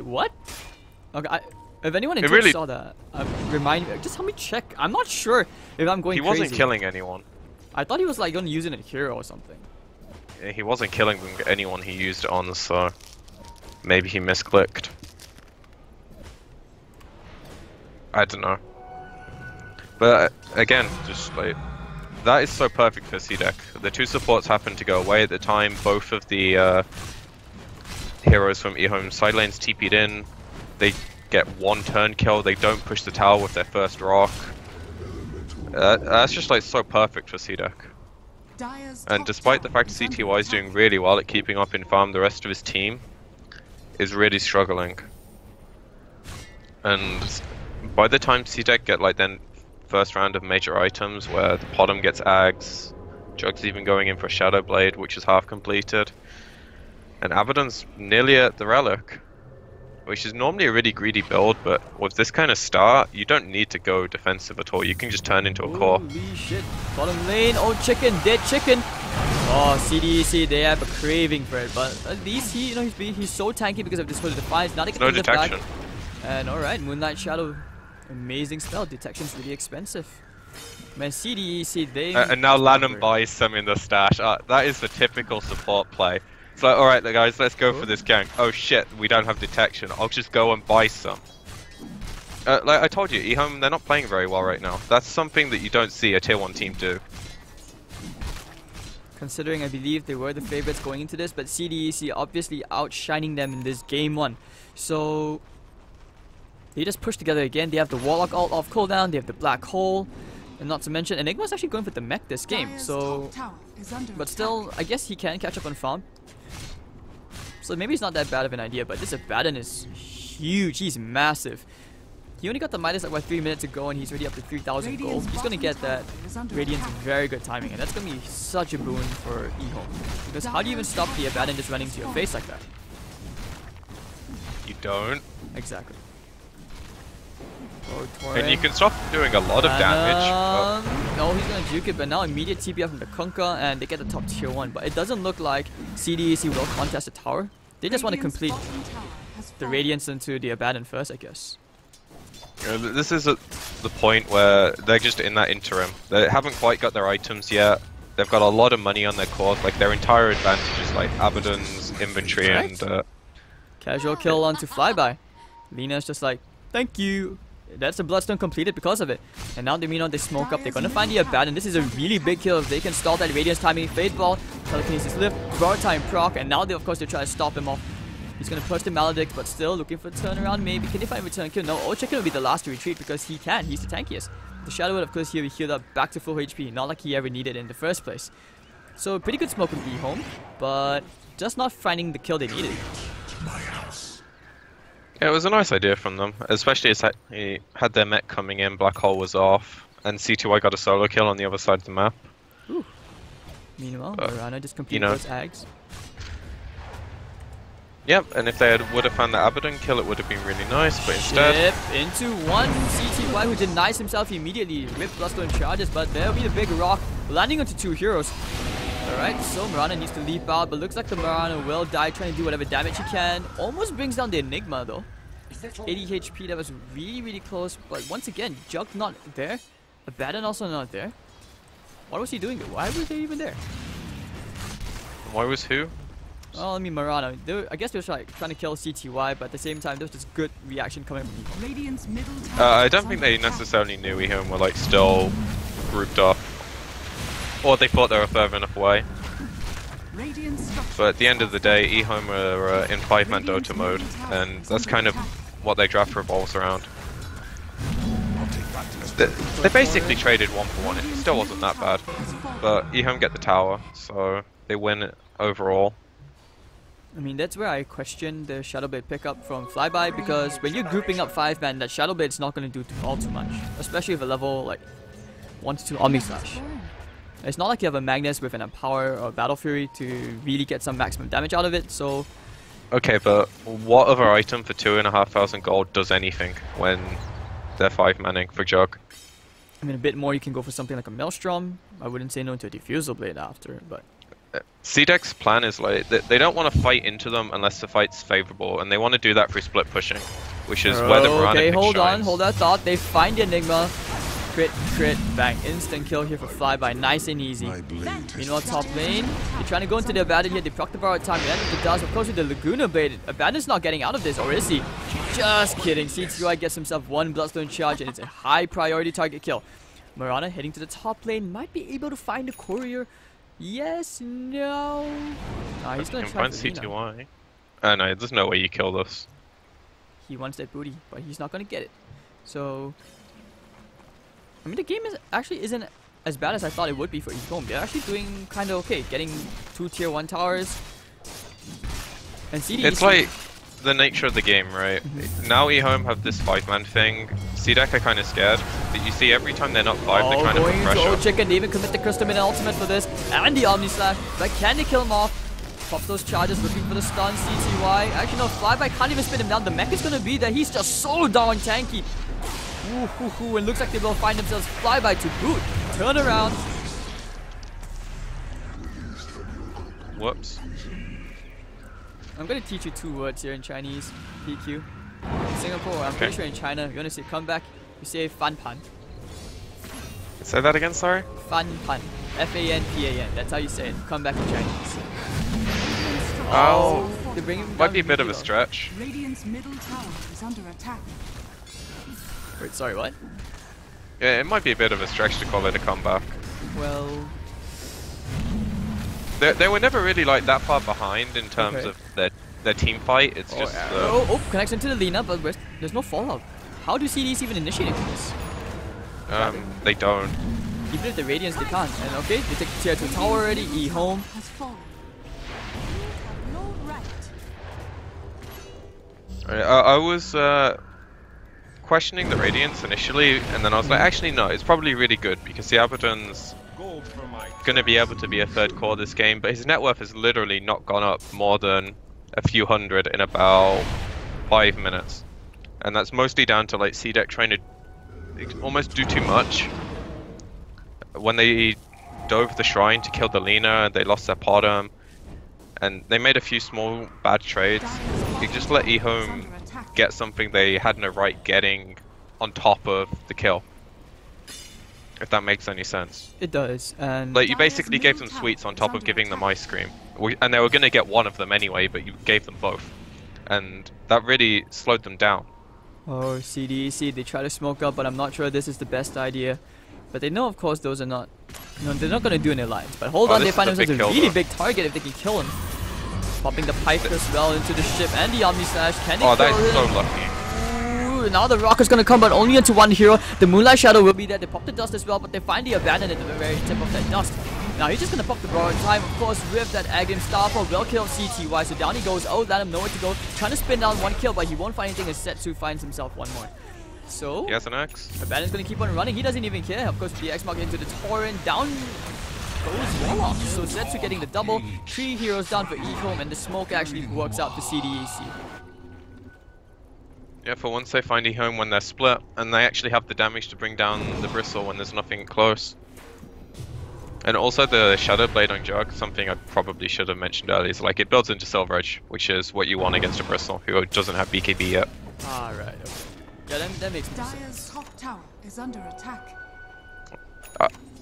what? Okay, if anyone in It Twitch really- saw that, remind me. Just help me check. I'm not sure if I'm going He crazy. wasn't killing anyone. I thought he was like gonna use it in hero or something. He wasn't killing anyone he used it on, so maybe he misclicked. I don't know. But again, just like that is so perfect for CDEC. The two supports happened to go away at the time. Both of the heroes from EHOME side lanes TP'd in. They get one turn kill. They don't push the tower with their first rock. That's just like so perfect for CDEC. Dyer's And top despite the tower fact is that under CTY is attack. doing really well at keeping up in farm, the rest of his team is really struggling. And by the time CDEC get like then first round of major items where the Potom gets Ags, Jug's even going in for Shadow Blade, which is half completed, and Abaddon's nearly at the Relic, which is normally a really greedy build, but with this kind of start, you don't need to go defensive at all. You can just turn into a core. Holy shit! Bottom lane, Old Chicken, dead chicken. Oh, CDEC, they have a craving for it, but at least he, he's so tanky because of this Hooded Defiance. Now they get No the lift back. detection. And alright, Moonlight Shadow, amazing spell. Detection's really expensive. Man, CDEC, they. And now Lanham buys some in the stash. That is the typical support play. It's like, alright guys, let's go for this gank. Oh shit, we don't have detection. I'll just go and buy some. Like I told you, EHOME, they're not playing very well right now. That's something that you don't see a tier 1 team do. Considering I believe they were the favorites going into this, but CDEC obviously outshining them in this game 1. So they just push together again. They have the Warlock ult off cooldown, they have the Black Hole, and not to mention Enigma's actually going for the mech this game. Dyer's So, top tower is under but attack. still, I guess he can catch up on farm. So maybe it's not that bad of an idea, but this Abaddon is huge. He's massive. He only got the Midas like what 3 minutes ago, and he's already up to 3,000 gold. Radiant's He's gonna bottom get that tower is under Radiant's attack. very good timing, and that's gonna be such a boon for EHOME. Because how do you even stop the Abaddon just running to your face like that? You don't. Exactly. And you can stop doing a lot of damage. No, he's gonna juke it, but now immediate TP up from the Kunkka, and they get the top tier 1. But it doesn't look like CDEC will contest the tower. They just want to Radiant's complete bottom tower has the fallen. Radiance into the Abaddon first, I guess. This is at the point where they're just in that interim. They haven't quite got their items yet. They've got a lot of money on their cores. Like their entire advantage is like Abaddon's inventory Correct. and Casual kill onto Flyby. Lina's just like, thank you. That's the Bloodstone completed because of it. And now they they smoke up. They're gonna find the Abaddon. This is a really big kill. If they can stall that Radiance timing, Fade Ball, Telekinesis Lift, Bar Time proc, and now they of course they try to stop him off. He's gonna push the Maledict, but still looking for a turnaround maybe. Can they find a return kill? No, Ochicken will be the last to retreat because he can. He's the tankiest. The Shadow would of course here be healed up back to full HP, not like he ever needed in the first place. So pretty good smoke from EHOME, but just not finding the kill they needed. yeah, it was a nice idea from them, especially as he had their mech coming in, Black Hole was off, and C2I got a solo kill on the other side of the map. Ooh. Meanwhile, Mirana just completed you know, those Ags. Yep, and if they would have found the Abaddon kill, it would have been really nice, but instead... Chip into one CTY who denies himself immediately. Rip Bloodstone charges, but there'll be the big rock landing onto two heroes. Alright, so Mirana needs to leap out, but looks like the Mirana will die trying to do whatever damage he can. Almost brings down the Enigma though. 80 HP, that was really close, but once again, Jug not there. Abaddon also not there. What was he doing there? Why were they even there? Why was who? Well, I mean Mirana. I guess they were trying to kill CTY, but at the same time, there was this good reaction coming from EHOME. Radiant's middle tower I is don't think under they attack. necessarily knew EHOME were like still grouped up. Or they thought they were further enough away. Radiant structure But at the end of the day, EHOME were in 5-man Dota mode, and that's kind of what their draft revolves around. They basically traded 1-for-1, it still wasn't that bad. But EHOME get the tower, so they win overall. I mean, that's where I question the Shadowblade pickup from Flyby, because when you're grouping up 5-man, that Shadowblade's not going to do all too much. Especially with a level like 1 to 2 Omni Slash. It's not like you have a Magnus with an Empower or Battle Fury to really get some maximum damage out of it, so... Okay, but what other item for 2,500 gold does anything when they're 5-manning for Jug? I mean, a bit more you can go for something like a Maelstrom. I wouldn't say no to a Diffusal Blade after, but... CDEC's plan is like, they don't want to fight into them unless the fight's favorable, and they want to do that through split pushing, which is where the Mirana okay, pick hold on, shines. hold that thought. They find the Enigma. Crit, bang. Instant kill here for Flyby. Nice and easy. Meanwhile, top lane, they're trying to go into the Abaddon here. They proc the borrowed time. And it does, of course, with the Laguna Blade. Abaddon's not getting out of this, or is he? Just kidding. C2I gets himself one Bloodstone charge, and it's a high priority target kill. Mirana heading to the top lane. Might be able to find a courier. Yes, no. Nah, he's You gonna can try find for Lina. C2I. No, there's no way you kill this. He wants that booty, but he's not gonna get it. So, I mean, the game isn't as bad as I thought it would be for EHOME. They're actually doing kind of okay, getting 2 tier 1 towers. And CDEC. It's like the nature of the game, right? Now EHOME have this 5-man thing. CDEC are kind of scared. But you see, every time they're not 5, they're trying to put going into pressure. Ochicken. They even commit the Crystal Minute Ultimate for this. And the Omni Slash. But can they kill him off? Pop those charges, looking for the stun. CTY. Actually, no, Flyby can't even spin him down. The mech is gonna be there. He's just so darn tanky. And looks like they will find themselves Flyby to boot. Turn around. Whoops. I'm gonna teach you 2 words here in Chinese. PQ. In Singapore, I'm pretty sure in China, you wanna say come back, you say fan pan. Say that again, sorry? Fan pan. F-A-N-P-A-N. That's how you say it. Come back in Chinese. Oh, They bring him might down be a bit of a immediately, stretch. Radiant's middle tower is under attack. though. Wait, sorry, what? Yeah, it might be a bit of a stretch to call it a comeback. Well, They were never really like that far behind in terms Okay. of their team fight. It's just connection to the Lina, but there's no fallout. How do CDs even initiate this? they don't. Even if the Radiance, they can't. And okay, they take tier 2 tower already, EHOME. Has fallen. You have no right. I was questioning the Radiance initially, and then I was like, actually no, it's probably really good because the Abaddon's Gold for my gonna be able to be a 3rd core this game, but his net worth has literally not gone up more than a few hundred in about 5 minutes. And that's mostly down to like CDEC trying to almost do too much. When they dove the shrine to kill the Lina, they lost their bottom, and they made a few small bad trades. They just let EHOME get something they had no right getting on top of the kill. if that makes any sense. It does, and Like, you basically gave them sweets on top of giving them ice cream. And they were going to get one of them anyway, but you gave them both. And that really slowed them down. oh, CDEC, they try to smoke up, but I'm not sure this is the best idea. But they know, of course, those are not, they're not going to do an alliance. But hold on, they find themselves a really big target if they can kill him. Popping the pipe as well into the ship and the Omni Slash. Can they kill that is him? so lucky. Ooh, now the rock is going to come, but only into one hero. The Moonlight Shadow will be there. They pop the dust as well, but they find the Abandon at the very tip of that dust. Now he's just going to pop the borrowed time, of course, with that Aghanim Starfall. Well killed CTY, so down he goes. Oh, let him know where to go. Trying to spin down one kill, but he won't find anything as Setsu finds himself one more. So, He has an X. Abandon's going to keep on running. He doesn't even care. Of course, the X-Mark into the Torrent. Down goes Warlock. So Setsu getting the double. 3 heroes down for EHOME, and the smoke actually works out to CDEC. Yeah, for once they find EHOME when they're split, and they actually have the damage to bring down the Bristle when there's nothing close. And also the Shadow Blade on Jug, something I probably should have mentioned earlier, is like it builds into Silver Edge, which is what you want against a Bristle who doesn't have BKB yet. Alright, okay. Yeah, that makes more Dire's sense. top tower is under attack.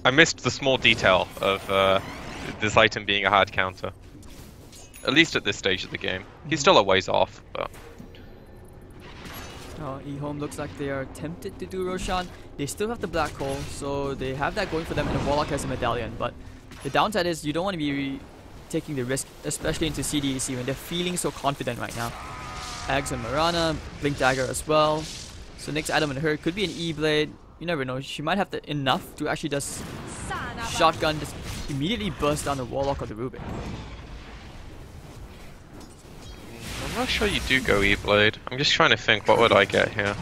I missed the small detail of this item being a hard counter. At least at this stage of the game. He's still a ways off, but... Oh, EHOME looks like they are tempted to do Roshan. They still have the Black Hole, so they have that going for them, and the Warlock has a Medallion. But the downside is you don't want to be taking the risk, especially into CDEC when they're feeling so confident right now. Ags and Marana, Blink Dagger as well. So next item on her could be an E-Blade. You never know. She might have the enough to actually just shotgun, just immediately burst down the Warlock or the Rubik. I'm not sure you do go E-Blade. I'm just trying to think, what would I get here?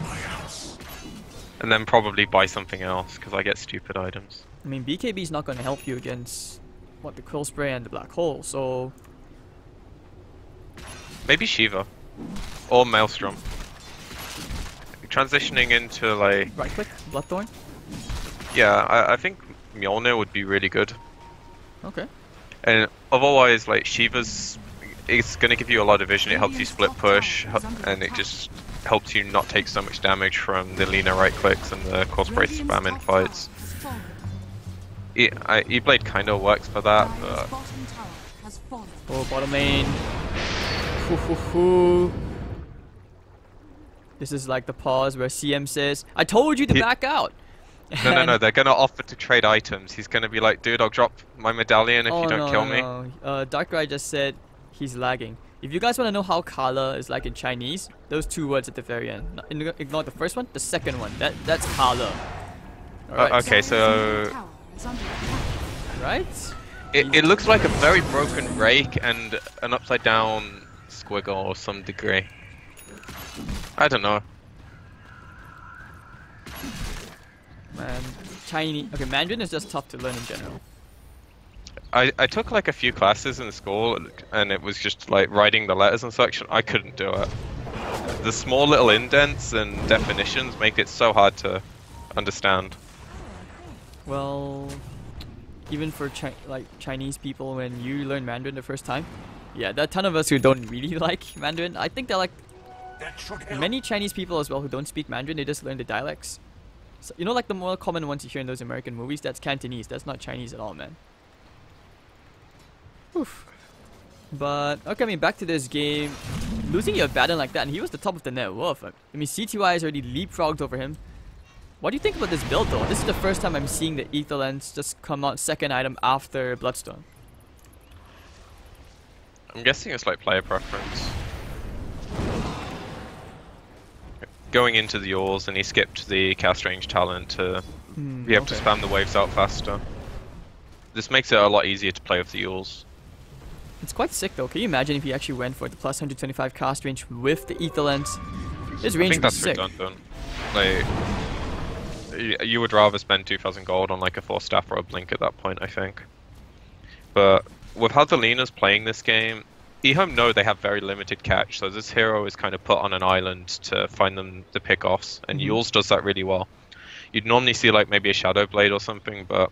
And then probably buy something else, because I get stupid items. I mean, BKB is not going to help you against, what, the Quill Spray and the Black Hole, so... Maybe Shiva. Or Maelstrom. Transitioning into, like... Right click, Bloodthorn? Yeah, I think Mjolnir would be really good. Okay. And otherwise, like, Shiva's... It's going to give you a lot of vision, it helps you split push, and it just helps you not take so much damage from the Lina right clicks and the Core Spray spam in fights. E-Blade kind of works for that, but... Oh, bottom lane. Hoo, hoo, hoo. This is like the pause where CM says, I told you to back out! No, they're going to offer to trade items. He's going to be like, dude, I'll drop my medallion if you don't kill me. Darkrai just said he's lagging. If you guys want to know how Kala is like in Chinese, those 2 words at the very end. Ignore the first one, the second one. That's Kala. Alright. Okay, so... Right? It looks like a very broken rake and an upside down squiggle of some degree. I don't know. Man, Chinese. Okay, Mandarin is just tough to learn in general. I took like a few classes in school and it was just like writing the letters and such. I couldn't do it. The small little indents and definitions make it so hard to understand. Well, even for Chinese people, when you learn Mandarin the first time, yeah, there are a ton of us who don't really like Mandarin. I think there are like many Chinese people as well who don't speak Mandarin, they just learn the dialects. So, you know, like the more common ones you hear in those American movies, that's Cantonese, that's not Chinese at all, man. Oof. But, okay, I mean, back to this game. Losing your Abaddon like that, and he was the top of the net worth. I mean, CTY has already leapfrogged over him. What do you think about this build, though? This is the first time I'm seeing the Ether Lens just come out second item after Bloodstone. I'm guessing it's like player preference. Going into the Yaws, and he skipped the cast range talent to be able to spam the waves out faster. This makes it a lot easier to play with the Yaws. It's quite sick though. Can you imagine if he actually went for the plus 125 cast range with the Ether Lens? His range would be sick. I think that's redundant. Like, you would rather spend 2,000 gold on like a 4-staff or a blink at that point, I think. But with how the Lina's playing this game, EHOME know they have very limited catch, so this hero is kind of put on an island to find them the pickoffs, and Yules does that really well. You'd normally see like maybe a Shadow Blade or something, but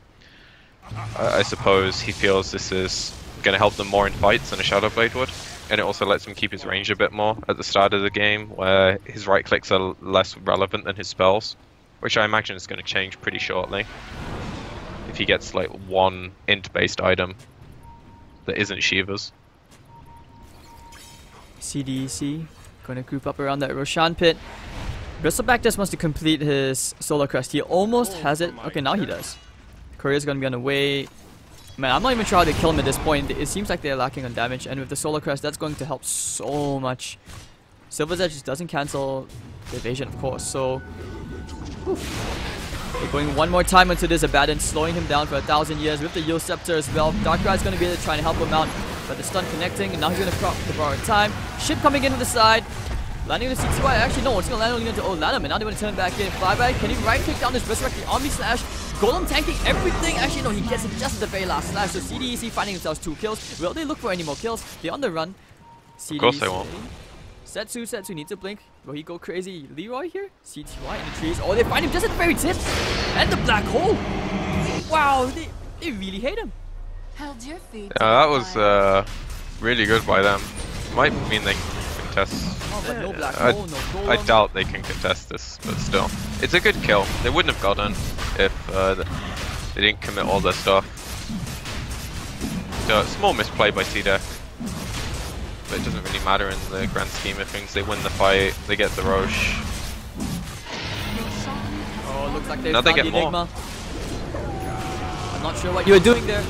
I suppose he feels this is going to help them more in fights than a Shadow Blade would, and it also lets him keep his range a bit more at the start of the game, where his right clicks are less relevant than his spells, which I imagine is going to change pretty shortly. if he gets like one int-based item that isn't Shiva's. CDEC going to group up around that Roshan pit. Bristleback just wants to complete his Solar Crest. He almost has it. Okay, now he does. Korea's going to be on the way. Man, I'm not even sure how they kill him at this point. It seems like they're lacking on damage, and with the Solar Crest, that's going to help so much. Silver's Edge just doesn't cancel the evasion, of course, so... They're going one more time into this Abaddon, slowing him down for 1,000 years with the Yield Scepter as well. Darkride's going to be there trying to help him out, but the stun connecting, and now he's going to prop the borrowed time. Ship coming in to the side. Landing on the CTY. Actually, no, it's going to land only into Olanum, and now they want to turn back in. Flyby, can he right-click down this Resurrect the Omni Slash? Golem tanking everything. Actually, no, he gets it just at the very last slash. So CDEC finding themselves 2 kills. Will they look for any more kills? They're on the run. CDEC. Of course they won't. Setsu needs a blink. Will he go crazy? Leroy here? CTY in the trees. Oh, they find him just at the very tip. And the black hole. Wow, they really hate him. Held your feet. That was really good by them. Might mean they can contest. Oh, but no black hole, no golem. I doubt they can contest this, but still. It's a good kill. They wouldn't have gotten if they didn't commit all their stuff. So, small misplay by CDEC. But it doesn't really matter in the grand scheme of things. They win the fight, they get the Roche. Oh, looks like they Now found they get the more. Enigma. I'm not sure what you were doing there.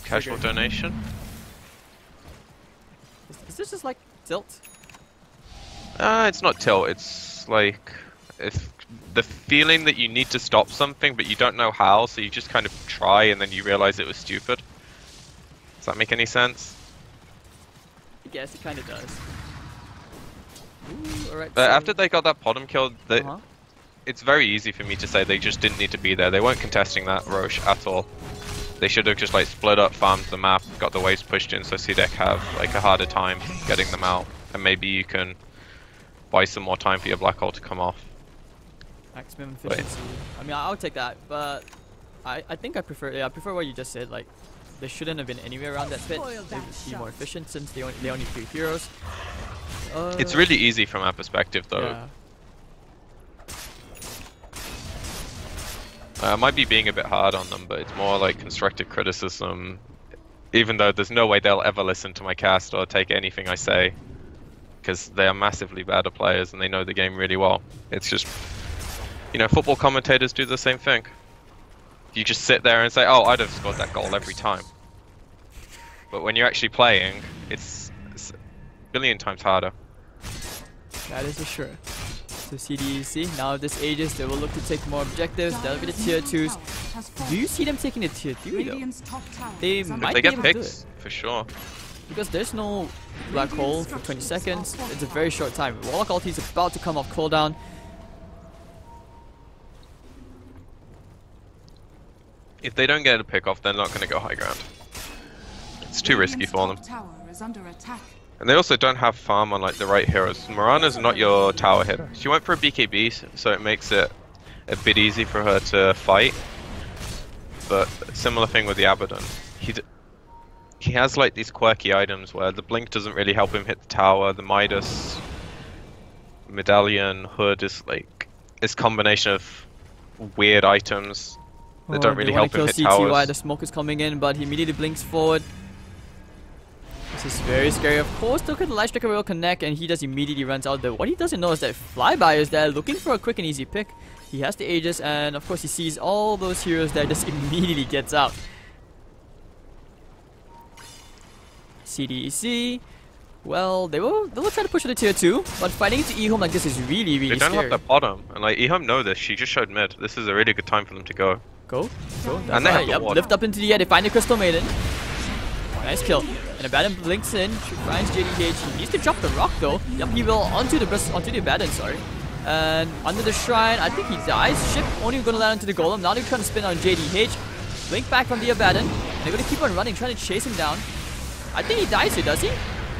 Casual donation. Is this just like tilt? It's not tilt, it's like... It's the feeling that you need to stop something, but you don't know how, so you just kind of try and then you realize it was stupid. Does that make any sense? I guess it kind of does. Ooh, alright. After they got that bottom kill, Uh-huh. it's very easy for me to say they just didn't need to be there. They weren't contesting that Roche at all. They should have just like split up, farmed the map, got the waves pushed in, so CDEC have like a harder time getting them out, and maybe you can buy some more time for your black hole to come off. Maximum efficiency. I mean, I'll take that, but I think I prefer what you just said. Like, they shouldn't have been anywhere around that pit. They would be more efficient since they only 3 heroes. It's really easy from our perspective, though. Yeah. I might be being a bit hard on them, but it's more like constructive criticism. Even though there's no way they'll ever listen to my cast or take anything I say, because they are massively better players and they know the game really well. It's just, you know, football commentators do the same thing. You just sit there and say, oh, I'd have scored that goal every time. But when you're actually playing, it's a billion times harder. That is for sure. So CDEC, now if this ages, they will look to take more objectives. That'll be the tier 2s. Do you see them taking the tier 3 though? They If might they be get able to do picks, it. for sure. Because there's no black hole for 20 seconds. It's a very short time. Warlock ulti is about to come off cooldown. If they don't get a pick off, they're not going to go high ground. It's too risky for them. Tower is under attack. And they also don't have farm on like the right heroes. Morana's not your tower hitter. She went for a BKB, so it makes it a bit easy for her to fight. But similar thing with the Abaddon. He has like these quirky items where the blink doesn't really help him hit the tower. The Midas medallion hood is like this combination of weird items that don't really help him hit CTY. towers. The smoke is coming in, but he immediately blinks forward. This is very scary. Of course, look at the Light Striker will connect, and he just immediately runs out there. What he doesn't know is that Flyby is there looking for a quick and easy pick. He has the Aegis, and of course he sees all those heroes there, just immediately gets out. CDEC. Well, they'll try to push to the tier 2, but fighting into EHOME like this is really, really They don't scary. have the bottom, and like EHOME know this. She just showed mid. This is a really good time for them to go. Go. That's And they have right. the Yep. ward. Lift up into the air. They find the Crystal Maiden. Nice kill. And Abaddon blinks in. She finds JDH. He needs to drop the rock though. Yep, he will onto the Abaddon. Sorry. And under the shrine, I think he dies. Ship only gonna land into the golem. Now they're trying to spin on JDH. Blink back from the Abaddon. They're gonna keep on running, trying to chase him down. I think he dies here, does he?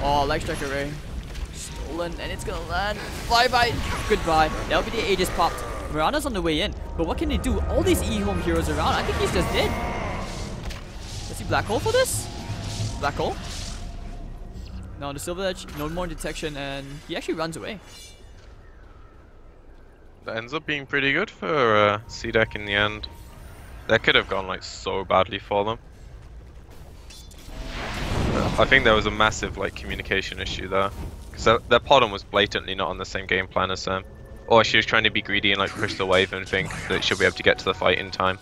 Oh, Light Striker Ray. Stolen, and it's gonna land. Flyby. Goodbye. That'll be the Aegis popped. Mirana's on the way in. But what can they do? All these EHOME heroes around. I think he's just dead. Let's see Black Hole for this? Black Hole? No, the Silver Edge, no more detection, and he actually runs away. That ends up being pretty good for CDEC in the end. That could have gone like so badly for them. I think there was a massive like communication issue there, because their Podon was blatantly not on the same game plan as them, or she was trying to be greedy and like push the wave and think that she'll be able to get to the fight in time.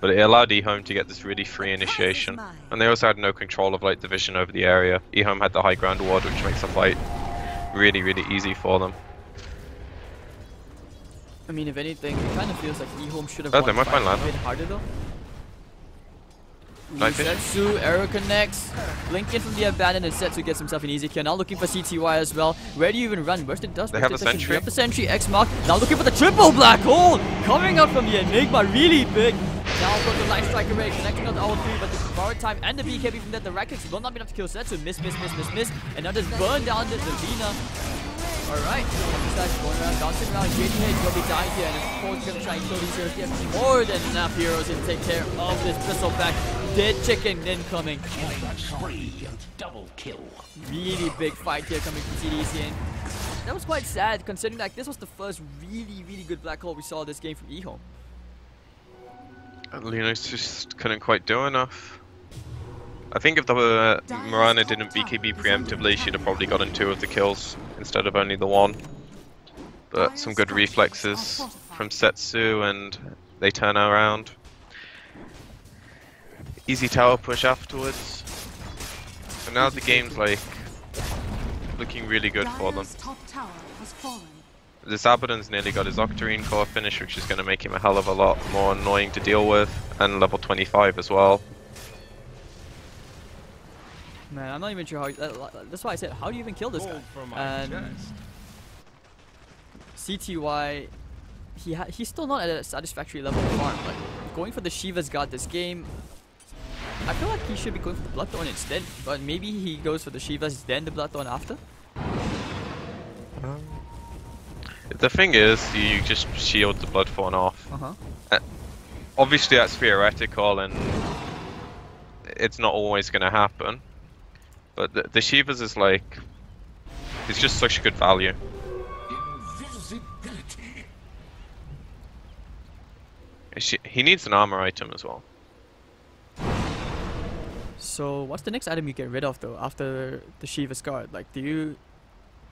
But it allowed EHOME to get this really free initiation, and they also had no control of like the vision over the area. EHOME had the high ground ward, which makes the fight really easy for them. I mean, if anything, it kind of feels like EHOME should have Oh, won they might the find fight a land. bit harder though. Nice hit. Setsu, arrow connects. Blink in from the abandon, and Setsu gets himself an easy kill. Now looking for CTY as well. Where do you even run? Where's the dust? They have a sentry. They have the sentry, X mark. Now looking for the triple black hole! Coming out from the Enigma, really big. Now got the light strike array, connecting on the all three, but the borrowed time and the BKB from that, the right clicks will not be enough to kill Setsu. Miss. And now just burn down the Lina. Alright, besides going around, bouncing around, JDH will be dying here, and of course gonna try and kill these heroes. They have more than enough heroes to take care of this bristleback. Dead chicken incoming. Double kill. Really big fight here coming from CDEC, and that was quite sad considering like this was the first really good black hole we saw this game from EHOME. Linus just couldn't quite do enough. I think if the Mirana didn't BKB preemptively, she'd have probably gotten 2 of the kills instead of only the 1. But some good reflexes from Setsu, and they turn around. Easy tower push afterwards. And now the game's like looking really good for them. Top tower has fallen. This Abaddon's nearly got his Octarine core finish, which is going to make him a hell of a lot more annoying to deal with, and level 25 as well. Man, I'm not even sure how. That's why I said, how do you even kill this guy? And CTY, he's still not at a satisfactory level of farm. Like going for the Shiva's God this game, I feel like he should be going for the Bloodthorn instead. But maybe he goes for the Shiva's then the Bloodthorn after. The thing is, you just shield the Bloodthorn off. Obviously that's theoretical and it's not always going to happen. But the Shiva's is like, it's just such good value. He needs an armor item as well. So what's the next item you get rid of though after the Shiva's Guard? Like, do you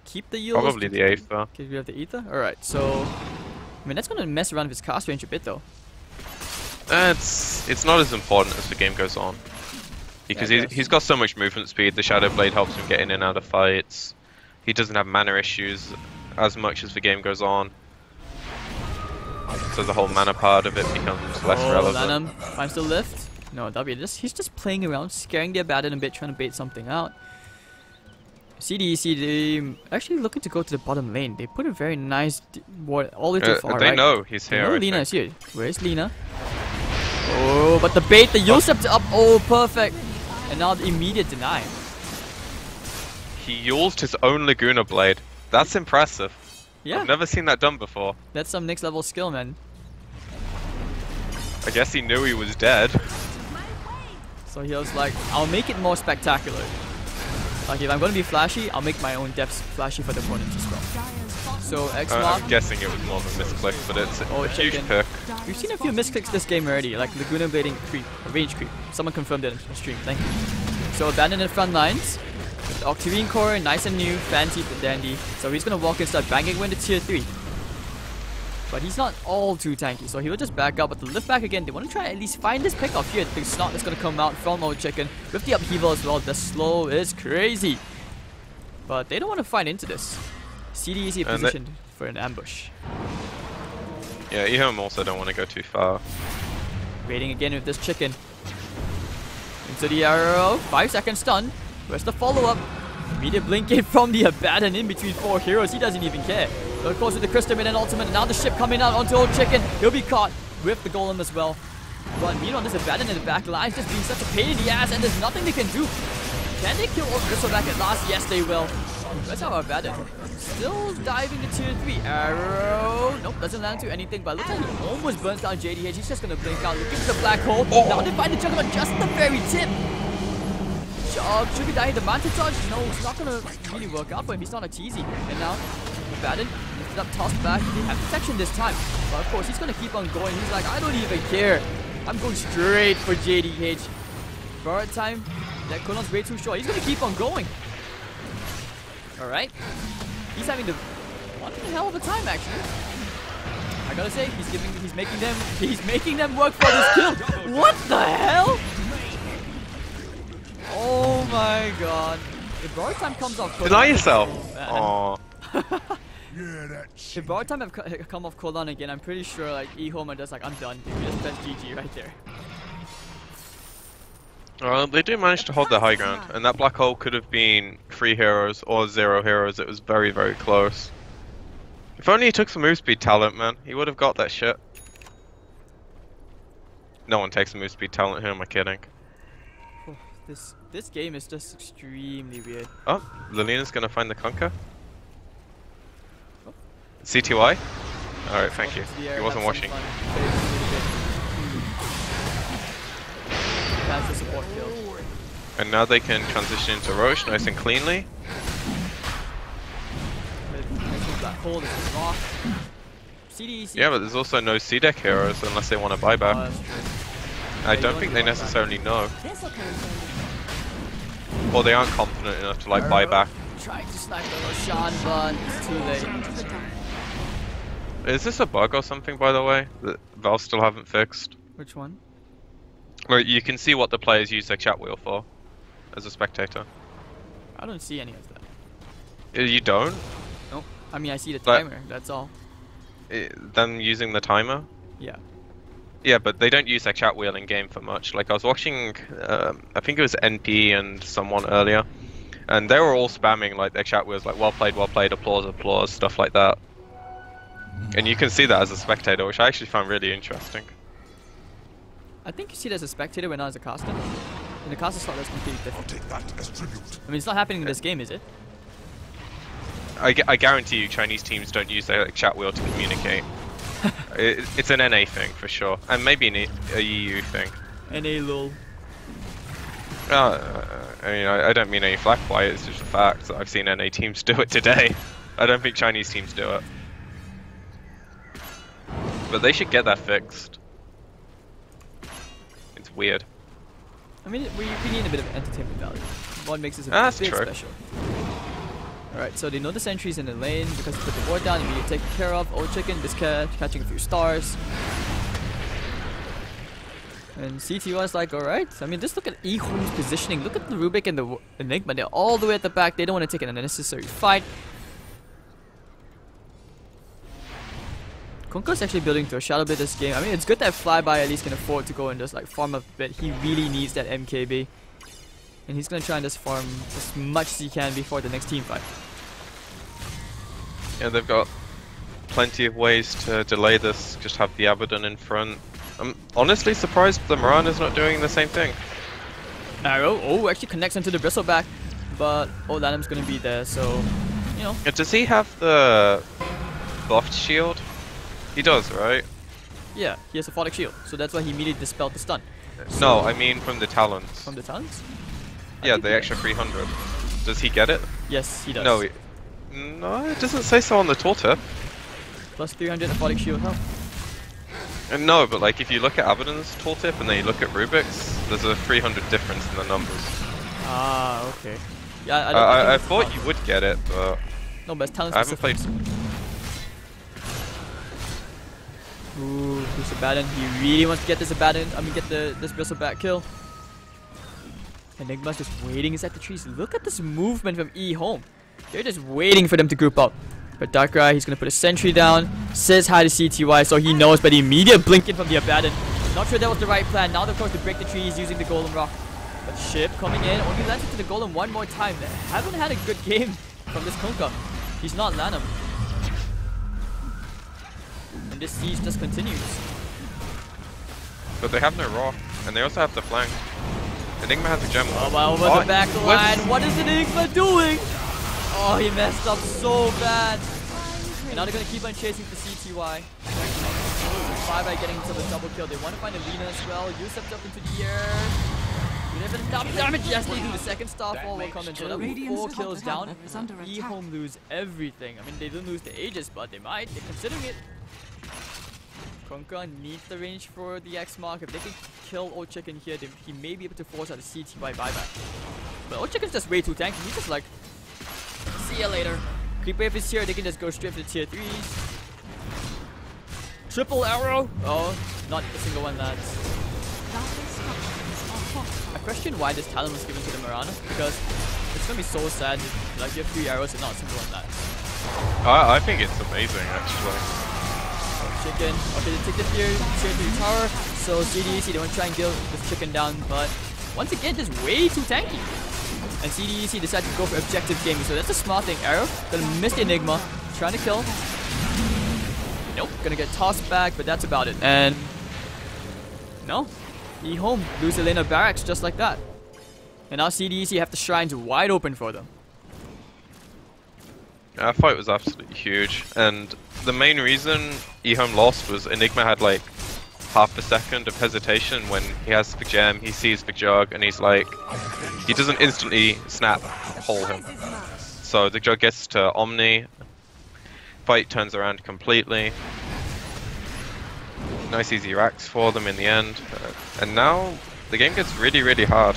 keep the yield? Probably the Aether. Get rid of the Aether? Alright, so I mean that's gonna mess around with his cast range a bit though. It's not as important as the game goes on. Because he's got so much movement speed, the Shadow Blade helps him get in and out of fights. He doesn't have mana issues as much as the game goes on. So the whole mana part of it becomes less relevant. Lanham finds the lift. No, he's just playing around, scaring the Abaddon a bit, trying to bait something out. CDEC, they actually looking to go to the bottom lane. They put a very nice ward all the way to the far They right. know he's here. They know Lina is here. Where's Lina? Oh, but the bait, the Yule Scepter up. Oh, perfect. And now the immediate deny. He used his own Laguna Blade. That's impressive. Yeah, I've never seen that done before. that's some next level skill, man. I guess he knew he was dead. So he was like, I'll make it more spectacular. Like if I'm gonna be flashy, I'll make my own depths flashy for the opponents as well. So X mark. I'm guessing it was more of a misclick, but it's a huge chicken. pick. We've seen a few misclicks this game already, like Laguna Blading creep, range creep. Someone confirmed it in the stream, thank you. So Abandon in front lines. With the Octarine core, nice and new, fancy but dandy. So he's gonna walk and start banging when to tier 3. But he's not all too tanky, so he will just back up. But the lift back again, they want to try at least find this pick off here. The snot that's gonna come out from Old Chicken. With the upheaval as well, the slow is crazy. But they don't want to fight into this. CDEC positioned for an ambush. Yeah, EHOME also don't want to go too far. Waiting again with this chicken. Into the arrow. 5 second stun. Where's the follow-up? Immediate blink in from the Abaddon in between 4 heroes. He doesn't even care. So of course with the Crystal and ultimate. And now the ship coming out onto Old Chicken. He'll be caught with the golem as well. But meanwhile, this Abaddon in the back line just being such a pain in the ass, and there's nothing they can do. Can they kill Old Crystal back at last? Yes, they will. That's how Abaddon. Still diving to tier 3. Arrow. Nope, doesn't land to anything. But looks like he almost burns down JDH. He's just gonna blink out. Looking for the black hole. Now they find the Juggernaut just at the very tip. Should be dying the Manta Charge? No, it's not gonna really work out for him. He's not a cheesy. And now Abaddon lifted up, tossed back. They have protection this time. But of course, he's gonna keep on going. He's like, I don't even care. I'm going straight for JDH. Forward time. That cooldown's way too short. He's gonna keep on going. Alright. He's having the one hell of a time actually. I gotta say, he's making them work for this kill. What the hell? Oh my god. If borrow time comes off cooldown. Deny yourself. Oh, Aww. if borrow time have come off cooldown again, I'm pretty sure like EHOME just like, I'm done. You just press GG right there. Well, they do manage to hold the high ground, and that black hole could have been 3 heroes or 0 heroes. It was very, very close. If only he took some move speed talent, man, he would have got that shit. No one takes a move speed talent. Who am I kidding? Oh, this game is just extremely weird. Oh, Lilina's gonna find the conquer. CTY? Alright, thank you. He wasn't watching. That's the support kill. And now they can transition into Roche nice and cleanly. Black hole, this is rock. CDEC. Yeah, but there's also no CDEC heroes unless they want to buy back. Oh, that's true. I don't think they necessarily know. Or they aren't confident enough to like buy back. Trying to snipe the Roshan, but it's too late. Is this a bug or something, by the way, that Valve still haven't fixed? Which one? Well, you can see what the players use their chat wheel for, as a spectator. I don't see any of that. You don't? Nope. I mean, I see the But- timer, that's all. Them using the timer? Yeah. Yeah, but they don't use their chat wheel in game for much. Like I was watching, I think it was NP and someone earlier, and they were all spamming like their chat wheels, like well played, applause, applause, stuff like that. And you can see that as a spectator, which I actually found really interesting. I think you see it as a spectator when not as a caster. In the caster slot, that's completely different. Take that as tribute. I mean, it's not happening in this game, is it? I guarantee you, Chinese teams don't use their like, chat wheel to communicate. It's an NA thing for sure, and maybe a EU thing. NA lol. I mean, I don't mean any flack by it. It's just a fact that I've seen NA teams do it today. I don't think Chinese teams do it, but they should get that fixed. It's weird. I mean, we need a bit of entertainment value. What makes this a That's bit true. special. Alright, so they know the sentry's in the lane because they put the ward down, immediately taken care of. Old Chicken just catching a few stars. And CTY is like, alright. I mean, just look at EHOME's positioning. Look at the Rubik and the Enigma. They're all the way at the back. They don't want to take an unnecessary fight. Konko's actually building to a shadow bit this game. I mean, it's good that Flyby at least can afford to go and just like farm a bit. He really needs that MKB. And he's gonna try and just farm as much as he can before the next team fight. Yeah, they've got plenty of ways to delay this. Just have the Abaddon in front. I'm honestly surprised the Moran is not doing the same thing. Arrow, oh, actually connects into the bristleback, but Old Adam's gonna be there, so you know. Does he have the buffed shield? He does, right? Yeah, he has a Photic Shield, so that's why he immediately dispelled the stun. No, I mean from the talents. From the talents? Yeah, the extra 300. Does he get it? Yes, he does. No, no, it doesn't say so on the tooltip. Plus 300 Photic Shield health. No, but like if you look at Abaddon's tooltip and then you look at Rubik's, there's a 300 difference in the numbers. Ah, okay. Yeah, I thought you would get it, but no, but it's talent I haven't specific. played. Ooh, this Abaddon. He really wants to get this Abaddon. I mean, get this bristleback kill. Enigma's just waiting inside the trees. Look at this movement from EHOME. They're just waiting for them to group up. But Darkrai, he's gonna put a sentry down. Says hi to CTY, so he knows. But the immediate blinking from the Abaddon. Not sure that was the right plan. Now they're forced to break the trees using the Golem Rock. But Ship coming in. Only lands into the Golem one more time. They haven't had a good game from this Kunkka. He's not land him. And this siege just continues. But they have no rock, and they also have the flank. Enigma has a gem. Oh, wow, over the back line. What is Enigma doing? Oh, he messed up so bad. And now they're going to keep on chasing the CTY. Flyby getting into the double kill. They want to find Alina as well. Yusuf up into the air. enough damage. Yes, they do. The second Starfall will come in. So that will be Radiant's 4 kills top tower down. is under attack. EHOME lose everything. I mean, they didn't lose the Aegis, but they might. They're considering it. Kunkka needs the range for the X mark. If they can kill Old Chicken here, he may be able to force out a CTY buyback. But Old Chicken's just way too tanky. He's just like, see ya later. Creep wave is here. They can just go straight for the tier 3s. Triple arrow. Oh, not a single one, lads. I question why this talent was given to the Mirana, because it's gonna be so sad if like you have 3 arrows and not a single one, lads. I think it's amazing, actually. Chicken. Okay, they take the tier 3 tower, so CDEC, they want to try and kill this chicken down, but once again, just way too tanky. And CDEC decided to go for objective gaming, so that's a smart thing. Arrow, gonna miss the Enigma, trying to kill. Nope, gonna get tossed back, but that's about it. And no, EHOME lose the lane of barracks just like that. And now CDEC have the shrines wide open for them. That fight was absolutely huge, and the main reason EHOME lost was Enigma had like half a second of hesitation when he has Big Gem, he sees Big Jug, and he's like, he doesn't instantly snap hole him. So the Jug gets to Omni, fight turns around completely. Nice easy racks for them in the end, and now the game gets really, really hard.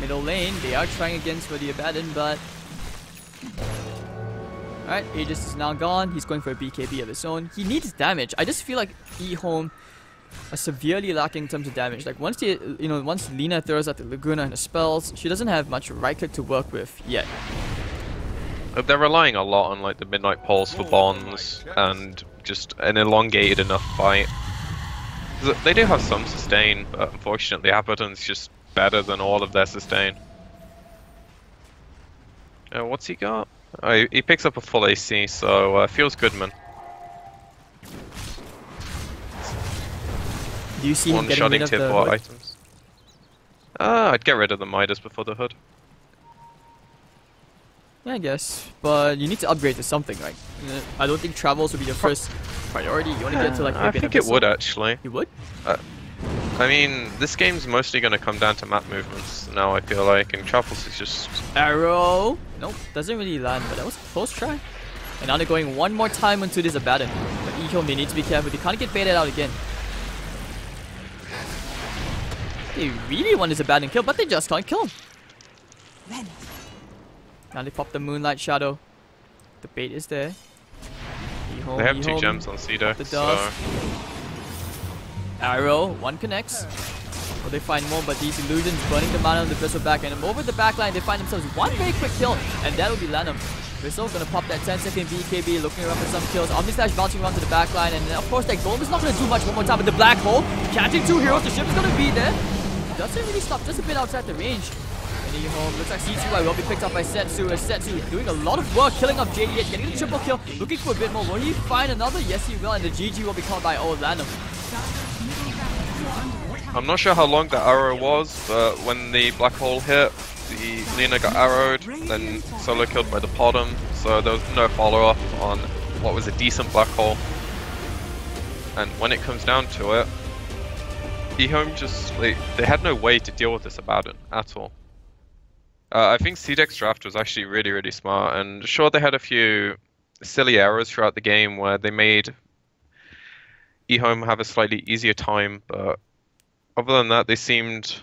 Middle lane, they are trying against for the Abaddon, but alright, Aegis is now gone. He's going for a BKB of his own. He needs damage. I just feel like EHOME are severely lacking in terms of damage. Like once once Lina throws out the Laguna and the spells, she doesn't have much right click to work with yet. They're relying a lot on like the Midnight Pulse for bonds and just an elongated enough fight. They do have some sustain, but unfortunately Abaddon's just better than all of their sustain. What's he got? Oh, he picks up a full AC, so feels good, man. Do you see him getting rid of the hood? Items. I'd get rid of the Midas before the hood. Yeah, I guess. But you need to upgrade to something, right? I don't think travels would be your first priority. You want to get to like maybe I think it would actually. You would? I mean, this game's mostly going to come down to map movements now, I feel like, and travels is just... Arrow! Nope, doesn't really land, but that was a close try. And now they're going one more time into this Abaddon. But EHOME, they need to be careful. They can't get baited out again. They really want this Abaddon kill, but they just can't kill him. Now they pop the Moonlight Shadow. The bait is there. EHOME, they have EHOME, 2 gems on CDEC, so... Arrow, one connects. Will they find more? But these illusions burning the mana on the Bristle back end. And over the backline, they find themselves one very quick kill, and that will be Lanham. Bristle gonna pop that 10-second BKB, looking around for some kills. Omnislash bouncing around to the backline, and of course that Golem is not gonna do much one more time. But the Black Hole, catching 2 heroes, the ship is gonna be there. Doesn't really stop, just a bit outside the range. And EHOME looks like C2I will be picked up by Setsu. As Setsu doing a lot of work, killing off JD8, getting the triple kill, looking for a bit more. Will he find another? Yes, he will, and the GG will be called by old Lanham. I'm not sure how long the arrow was, but when the black hole hit, the Lina got arrowed, then solo killed by the bottom, so there was no follow-up on what was a decent black hole. And when it comes down to it, EHOME just, they had no way to deal with this Abaddon at all. I think CDEC's draft was actually really, really smart, and sure they had a few silly errors throughout the game where they made EHOME have a slightly easier time, but other than that, they seemed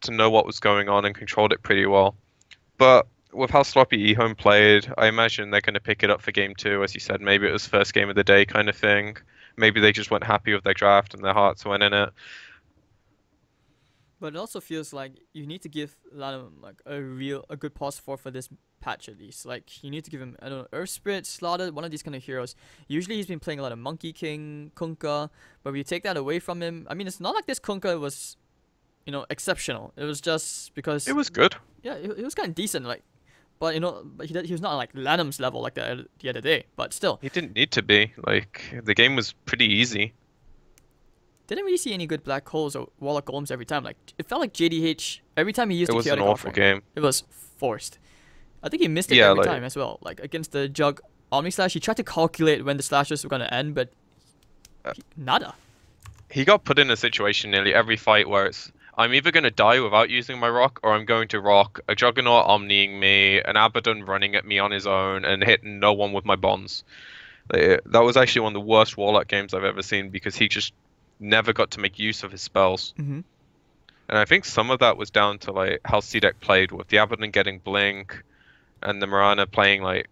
to know what was going on and controlled it pretty well. But with how sloppy EHOME played, I imagine they're going to pick it up for game 2, as you said. Maybe it was first game of the day kind of thing. Maybe they just weren't happy with their draft and their hearts went in it. But it also feels like you need to give Lanham like a good pause for this patch at least. Like you need to give him, I don't know, Earth Spirit, Slaughter, one of these kind of heroes. Usually he's been playing a lot of Monkey King, Kunkka, but if you take that away from him, I mean it's not like this Kunkka was, exceptional. It was just because it was good. Yeah, it was kind of decent, like, but but he was not like Lanham's level like the other day. But still, he didn't need to be. Like the game was pretty easy. Didn't really see any good black holes or Warlock Golems every time. Like it felt like JDH every time he used the chaotic offering. It was an awful game. It was forced. I think he missed it every time as well. Like against the Jug Omni Slash, he tried to calculate when the slashes were gonna end, but nada. He got put in a situation nearly every fight where it's, I'm either going to die without using my rock, or I'm going to rock a Juggernaut omniing me, an Abaddon running at me on his own, and hitting no one with my bonds. That was actually one of the worst Warlock games I've ever seen because he just never got to make use of his spells. Mm-hmm. And I think some of that was down to like how CDEC played, with the Abaddon getting Blink and the Mirana playing like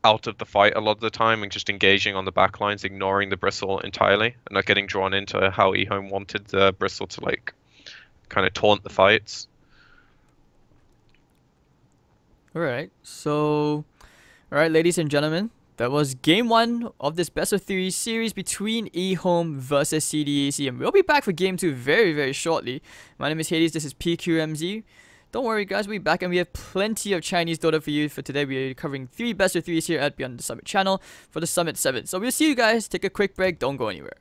out of the fight a lot of the time and just engaging on the back lines, ignoring the Bristle entirely, and not getting drawn into how EHOME wanted the Bristle to like kind of taunt the fights. Alright, so alright, ladies and gentlemen, that was game 1 of this best of 3 series between EHOME versus CDEC, and we'll be back for game 2 very, very shortly. My name is Hades, this is PQMZ. Don't worry guys, we'll be back and we have plenty of Chinese Dota for you for today. We are covering 3 best of 3s here at Beyond the Summit channel for the Summit 7. So we'll see you guys, take a quick break, don't go anywhere.